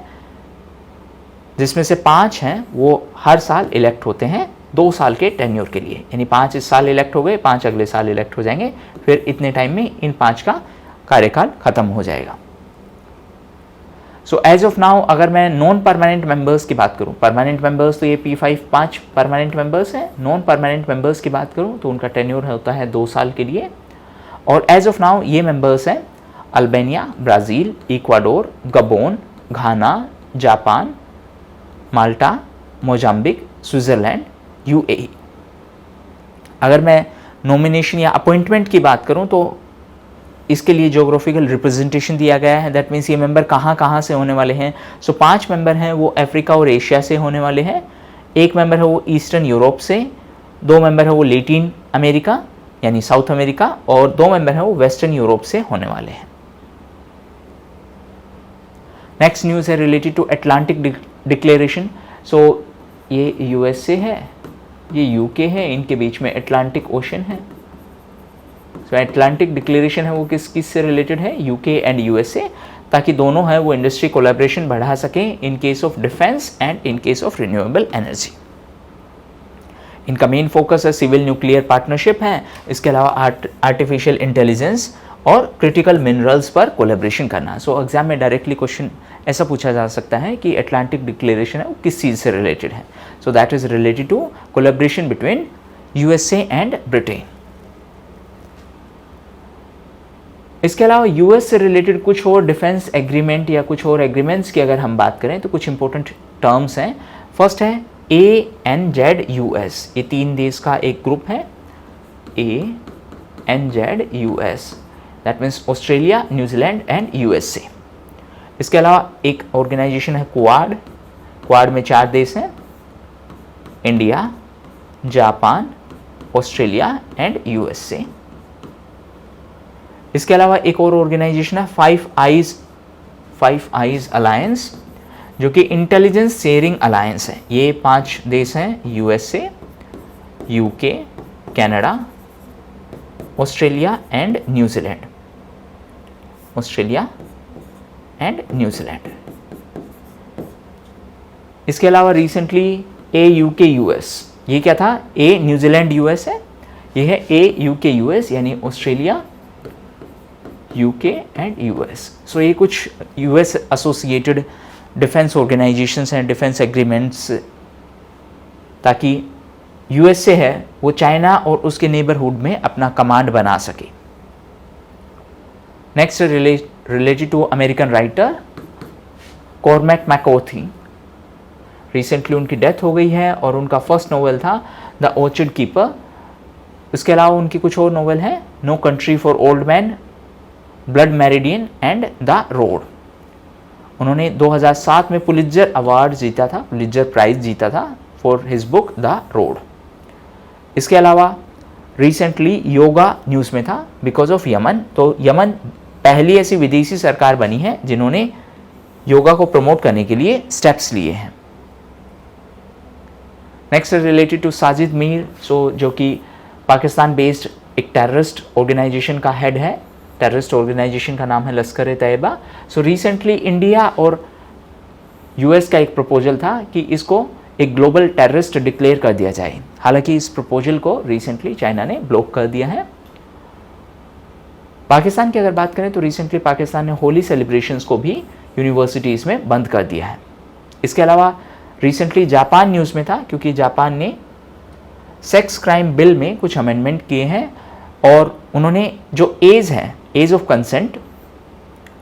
जिसमें से 5 हैं वो हर साल इलेक्ट होते हैं 2 साल के टेन्योर के लिए, यानी 5 इस साल इलेक्ट हो गए, 5 अगले साल इलेक्ट हो जाएंगे, फिर इतने टाइम में इन 5 का कार्यकाल खत्म हो जाएगा। सो एज ऑफ नाउ अगर मैं नॉन परमानेंट मेंबर्स की बात करूं, परमानेंट मेंबर्स तो ये P5 5 परमानेंट मेंबर्स हैं। नॉन परमानेंट मेंबर्स की बात करूं तो उनका टेन्योर होता है 2 साल के लिए, और एज ऑफ नाउ ये मेंबर्स हैं अल्बानिया, ब्राज़ील, इक्वाडोर, गबोन, घाना, जापान, माल्टा, मोजाम्बिक, स्विट्ज़रलैंड, यूएई। अगर मैं नॉमिनेशन या अपॉइंटमेंट की बात करूं तो इसके लिए ज्योग्राफिकल रिप्रेजेंटेशन दिया गया है। दैट मीन्स ये मेंबर कहाँ से होने वाले हैं। सो 5 मेंबर हैं वो अफ्रीका और एशिया से होने वाले हैं, 1 मेंबर है वो ईस्टर्न यूरोप से, 2 मेंबर है वो लैटिन अमेरिका यानी साउथ अमेरिका, और 2 मेंबर है वो वेस्टर्न यूरोप से होने वाले हैं। नेक्स्ट न्यूज़ है रिलेटेड टू अटलांटिक डिक्लेरेशन। सो ये यूएसए है, ये यूके है, इनके बीच में अटलांटिक ओशन है। सो अटलांटिक डिक्लेरेशन है वो किस से रिलेटेड है, यूके एंड यूएसए, ताकि दोनों है वो इंडस्ट्री कोलैबोरेशन बढ़ा सकें in case of defence and in case of renewable energy. इनका मेन फोकस है सिविल न्यूक्लियर पार्टनरशिप है, इसके अलावा आर्टिफिशियल इंटेलिजेंस और क्रिटिकल मिनरल्स पर कोलैबोरेशन करना। सो एग्जाम में डायरेक्टली क्वेश्चन ऐसा पूछा जा सकता है कि अटलांटिक डिक्लेरेशन है वो किस चीज़ से रिलेटेड है। So that is related to collaboration between USA and Britain. इसके अलावा यूएस से रिलेटेड कुछ और डिफेंस एग्रीमेंट या कुछ और एग्रीमेंट्स की अगर हम बात करें तो कुछ इंपॉर्टेंट टर्म्स हैं। फर्स्ट है ANZUS, ये 3 देश का एक ग्रुप है, ANZUS, that means Australia, New Zealand and USA. इसके अलावा एक ऑर्गेनाइजेशन है क्वाड, क्वाड में 4 देश हैं, India, Japan, Australia and USA. इसके अलावा एक और ऑर्गेनाइजेशन है फाइव आइज अलायंस, जो कि इंटेलिजेंस शेयरिंग अलायंस है। ये 5 देश हैं, USA, UK, Canada, Australia and New Zealand, Australia and New Zealand. इसके अलावा रिसेंटली AUKUS, ये क्या था, A न्यूजीलैंड यूएस है, ये है AUKUS यानी ऑस्ट्रेलिया, यूके एंड यूएस। सो ये कुछ यूएस एसोसिएटेड डिफेंस ऑर्गेनाइजेशंस हैं, डिफेंस एग्रीमेंट्स, ताकि यूएसए है वो चाइना और उसके नेबरहुड में अपना कमांड बना सके। Next related to American writer Cormac McCarthy, recently उनकी डेथ हो गई है और उनका फर्स्ट नोवेल था द ऑर्चर्ड कीपर। इसके अलावा उनकी कुछ और नोवेल हैं, No Country for Old Man, Blood Meridian and The Road. उन्होंने 2007 में पुलित्जर अवार्ड जीता था, पुलित्जर प्राइज जीता था for his book the road. इसके अलावा रिसेंटली योगा न्यूज़ में था बिकॉज ऑफ यमन। तो यमन पहली ऐसी विदेशी सरकार बनी है जिन्होंने योगा को प्रमोट करने के लिए स्टेप्स लिए हैं। Next related to Sajid Mir, so जो कि पाकिस्तान बेस्ड एक टेररिस्ट ऑर्गेनाइजेशन का हेड है। टेररिस्ट ऑर्गेनाइजेशन का नाम है लश्कर-ए-तैयबा। सो रिसेंटली इंडिया और यूएस का एक प्रपोजल था कि इसको एक ग्लोबल टेररिस्ट डिक्लेयर कर दिया जाए। हालांकि इस प्रपोजल को रिसेंटली चाइना ने ब्लॉक कर दिया है। पाकिस्तान की अगर बात करें तो रिसेंटली पाकिस्तान ने होली सेलिब्रेशंस को भी यूनिवर्सिटीज़ में बंद कर दिया है। इसके अलावा रिसेंटली जापान न्यूज़ में था क्योंकि जापान ने सेक्स क्राइम बिल में कुछ अमेंडमेंट किए हैं और उन्होंने जो एज है, एज ऑफ कंसेंट,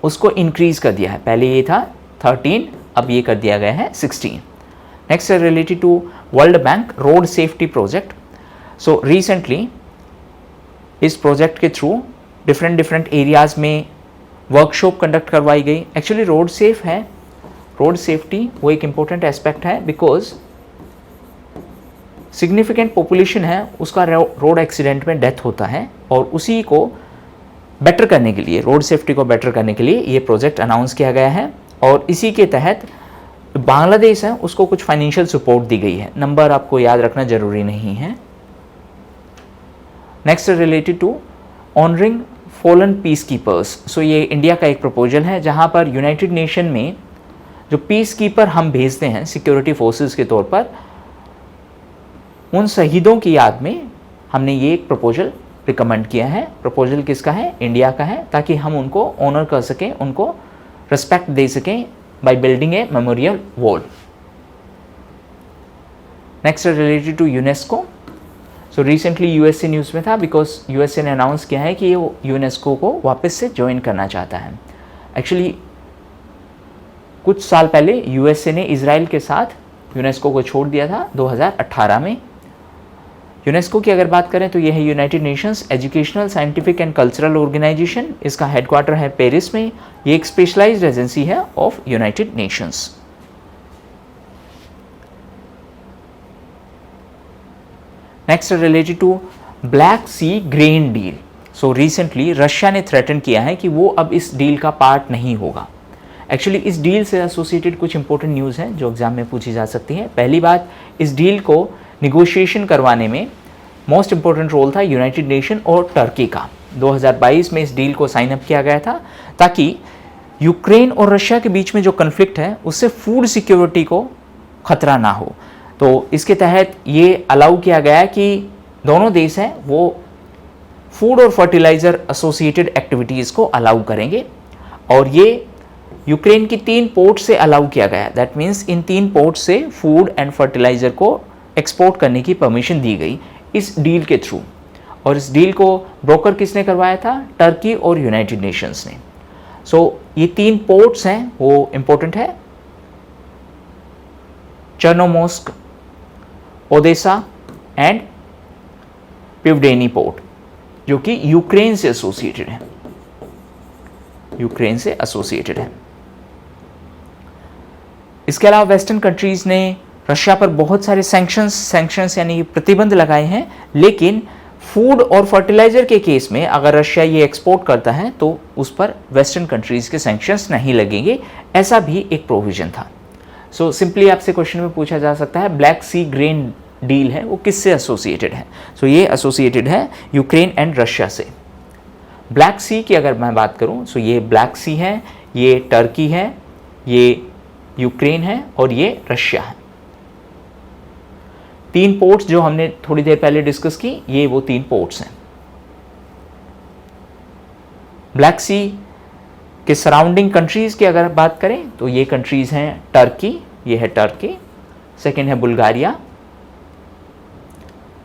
उसको इंक्रीज कर दिया है। पहले ये था 13, अब ये कर दिया गया है 16। Next related to world bank road safety project. So recently इस प्रोजेक्ट के थ्रू डिफरेंट एरियाज़ में वर्कशॉप कंडक्ट करवाई गई। एक्चुअली रोड सेफ है, रोड सेफ्टी वो एक इम्पोर्टेंट एस्पेक्ट है बिकॉज सिग्निफिकेंट पॉपुलेशन है उसका रोड एक्सीडेंट में डेथ होता है और उसी को बेटर करने के लिए, रोड सेफ्टी को बेटर करने के लिए ये प्रोजेक्ट अनाउंस किया गया है और इसी के तहत बांग्लादेश है उसको कुछ फाइनेंशियल सपोर्ट दी गई है। नंबर आपको याद रखना जरूरी नहीं है। Next related to honouring fallen peacekeepers. So ये इंडिया का एक प्रपोजल है जहां पर यूनाइटेड नेशन में जो पीस कीपर हम भेजते हैं सिक्योरिटी फोर्सेस के तौर पर, उन शहीदों की याद में हमने ये एक प्रपोजल रिकमेंड किया है। प्रपोजल किसका है? इंडिया का है, ताकि हम उनको ऑनर कर सकें, उनको रिस्पेक्ट दे सकें by building a memorial wall. Next related to UNESCO. So recently USA news में था बिकॉज यूएसए ने अनाउंस किया है कि ये यूनेस्को को वापस से ज्वाइन करना चाहता है। एक्चुअली कुछ साल पहले यूएसए ने इजराइल के साथ यूनेस्को को छोड़ दिया था 2018 में। यूनेस्को की अगर बात करें तो यह है United Nations educational, scientific and cultural organisation. इसका हेडक्वार्टर है पेरिस में। ये एक स्पेशलाइज्ड एजेंसी है of United Nations. Next related to black sea grain deal. So recently Russia ने थ्रेटन किया है कि वो अब इस डील का पार्ट नहीं होगा। एक्चुअली इस डील से एसोसिएटेड कुछ इंपॉर्टेंट न्यूज़ हैं जो एग्जाम में पूछी जा सकती हैं। पहली बात, इस डील को निगोशिएशन करवाने में मोस्ट इंपॉर्टेंट रोल था यूनाइटेड नेशन और टर्की का। 2022 में इस डील को साइन अप किया गया था ताकि यूक्रेन और रशिया के बीच में जो कन्फ्लिक्ट है उससे फूड सिक्योरिटी को खतरा ना हो। तो इसके तहत ये अलाउ किया गया कि दोनों देश हैं वो फूड और फर्टिलाइज़र एसोसिएटेड एक्टिविटीज़ को अलाउ करेंगे, और ये यूक्रेन की 3 पोर्ट से अलाउ किया गया। दैट मीन्स इन 3 पोर्ट से फूड एंड फर्टिलाइज़र को एक्सपोर्ट करने की परमिशन दी गई इस डील के थ्रू। और इस डील को ब्रोकर किसने करवाया था? टर्की और यूनाइटेड नेशंस ने। सो ये 3 पोर्ट्स हैं वो इंपॉर्टेंट है, चर्नोमोर्स्क, ओदेसा एंड पिवडेनी पोर्ट, जो कि यूक्रेन से एसोसिएटेड है, यूक्रेन से एसोसिएटेड है। इसके अलावा वेस्टर्न कंट्रीज ने रशिया पर बहुत सारे सैंक्शंस यानी प्रतिबंध लगाए हैं, लेकिन फूड और फर्टिलाइजर के केस में अगर रशिया ये एक्सपोर्ट करता है तो उस पर वेस्टर्न कंट्रीज के सैंक्शंस नहीं लगेंगे, ऐसा भी एक प्रोविजन था। सो सिंपली आपसे क्वेश्चन में पूछा जा सकता है ब्लैक सी ग्रेन डील है वो किससे एसोसिएटेड है? सो ये एसोसिएटेड है यूक्रेन एंड रशिया से। ब्लैक सी की अगर मैं बात करूं तो ये ब्लैक सी है, ये टर्की है, ये यूक्रेन है और ये रशिया है। 3 पोर्ट्स जो हमने थोड़ी देर पहले डिस्कस की, ये वो 3 पोर्ट्स हैं। ब्लैक सी के सराउंडिंग कंट्रीज की अगर बात करें तो ये कंट्रीज हैं टर्की, ये है टर्की, सेकेंड है बुल्गारिया,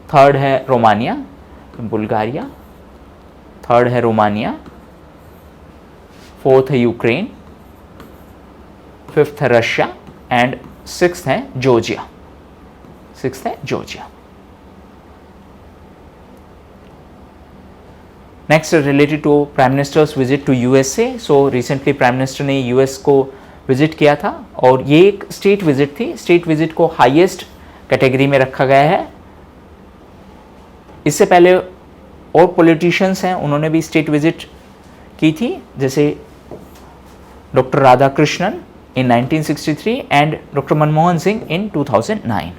थर्ड है रोमानिया, बुल्गारिया, थर्ड है रोमानिया, फोर्थ है यूक्रेन, फिफ्थ है रशिया एंड सिक्स्थ है Georgia. Next related to prime minister's visit to USA. So recently prime minister ने यूएस को विजिट किया था और ये एक स्टेट विजिट थी। स्टेट विजिट को हाईएस्ट कैटेगरी में रखा गया है। इससे पहले और पॉलिटिशियंस हैं, उन्होंने भी स्टेट विजिट की थी, जैसे doctor Radhakrishnan in 1963 and doctor Manmohan Singh in 2009।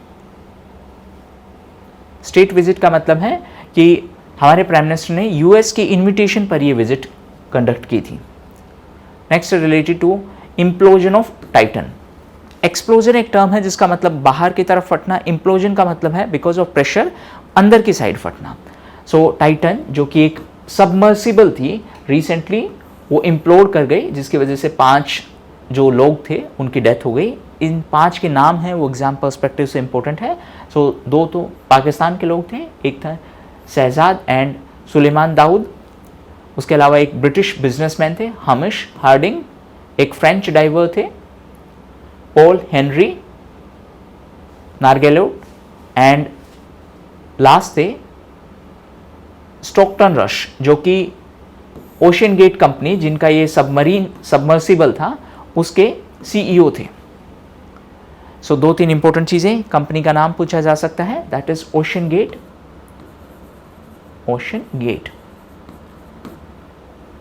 State visit का मतलब है कि हमारे प्राइम मिनिस्टर ने यूएस की इनविटेशन पर यह विजिट कंडक्ट की थी। Next related to implosion of Titan. Explosion एक टर्म है जिसका मतलब बाहर की तरफ फटना, इम्प्लोजन का मतलब है बिकॉज ऑफ प्रेशर अंदर की साइड फटना। सो टाइटन जो कि एक सबमर्सिबल थी, रिसेंटली वो इम्प्लोड कर गई, जिसकी वजह से 5 जो लोग थे उनकी डेथ हो गई। इन 5 के नाम हैं वो एग्जाम पर्सपेक्टिव से इंपॉर्टेंट है। सो 2 तो पाकिस्तान के लोग थे, एक था शहजाद एंड सुलेमान दाऊद, उसके अलावा एक ब्रिटिश बिजनेसमैन थे हमिश हार्डिंग, एक फ्रेंच डाइवर थे पॉल हेनरी नार्गेलोट एंड लास्ट थे स्टॉकटन रश, जो कि ओशियन गेट कंपनी जिनका ये सबमर्सिबल था उसके सीईओ थे। सो 2-3 इंपॉर्टेंट चीजें, कंपनी का नाम पूछा जा सकता है, दैट इज ओशियन गेट,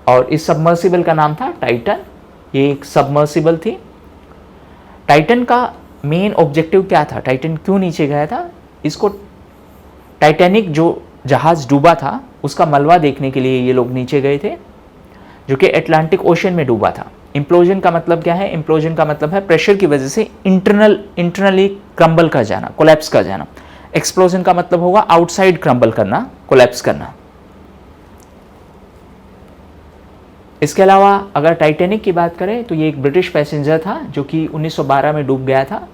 और इस सबमर्सिबल का नाम था टाइटन। ये एक सबमर्सिबल थी। टाइटन का मेन ऑब्जेक्टिव क्या था? टाइटन क्यों नीचे गया था? इसको टाइटैनिक जो जहाज डूबा था उसका मलबा देखने के लिए ये लोग नीचे गए थे, जो कि अटलांटिक ओशन में डूबा था। इम्प्लोजन का मतलब क्या है? इम्प्लोजन का मतलब है प्रेशर की वजह से इंटरनली क्रम्बल कर जाना, कोलैप्स कर जाना। एक्सप्लोजन का मतलब होगा आउटसाइड क्रम्बल करना, कोलैप्स करना। इसके अलावा अगर टाइटैनिक की बात करें तो ये एक ब्रिटिश पैसेंजर था जो कि 1912 में डूब गया था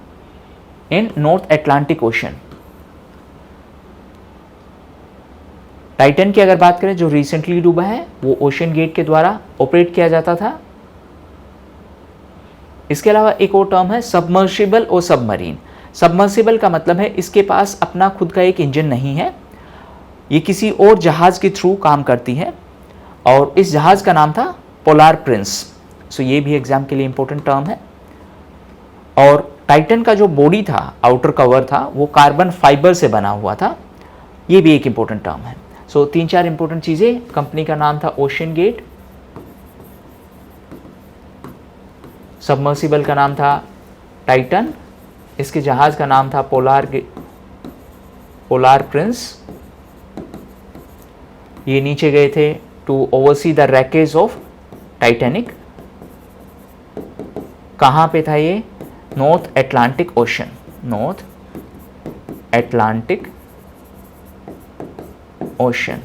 इन नॉर्थ अटलांटिक ओशन। टाइटन की अगर बात करें जो रिसेंटली डूबा है वो ओशियन गेट के द्वारा ऑपरेट किया जाता था। इसके अलावा एक और टर्म है सबमर्सिबल और सबमरीन। सबमर्सिबल का मतलब है इसके पास अपना खुद का एक इंजन नहीं है, ये किसी और जहाज के थ्रू काम करती है और इस जहाज का नाम था पोलार प्रिंस। सो ये भी एग्जाम के लिए इंपॉर्टेंट टर्म है। और टाइटन का जो बॉडी था, आउटर कवर था, वो कार्बन फाइबर से बना हुआ था, ये भी एक इंपॉर्टेंट टर्म है। सो 3-4 इंपॉर्टेंट चीजें। कंपनी का नाम था ओशियन गेट, सबमर्सिबल का नाम था टाइटन, इसके जहाज़ का नाम था पोलार प्रिंस। ये नीचे गए थे to oversee the wreckage of Titanic. कहाँ पे था ये? North Atlantic Ocean, North Atlantic Ocean.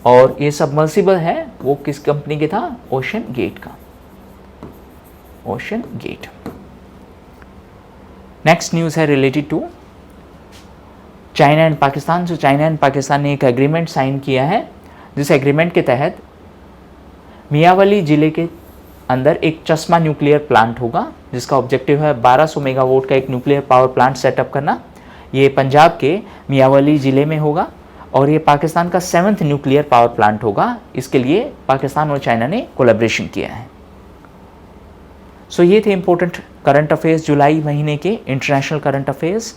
और ये सबमर्सिबल है वो किस कंपनी के था? ओशन गेट का, ओशन गेट। नेक्स्ट न्यूज़ है related to China and Pakistan. जो चाइना एंड पाकिस्तान ने एक एग्रीमेंट साइन किया है, जिस एग्रीमेंट के तहत मियावाली ज़िले के अंदर एक चश्मा न्यूक्लियर प्लांट होगा, जिसका ऑब्जेक्टिव है 1200 मेगावाट का एक न्यूक्लियर पावर प्लांट सेटअप करना। ये पंजाब के मियावाली ज़िले में होगा और ये पाकिस्तान का 7th न्यूक्लियर पावर प्लांट होगा। इसके लिए पाकिस्तान और चाइना ने कोलैबोरेशन किया है। सो ये थे इंपॉर्टेंट करंट अफेयर्स जुलाई महीने के इंटरनेशनल करंट अफेयर्स।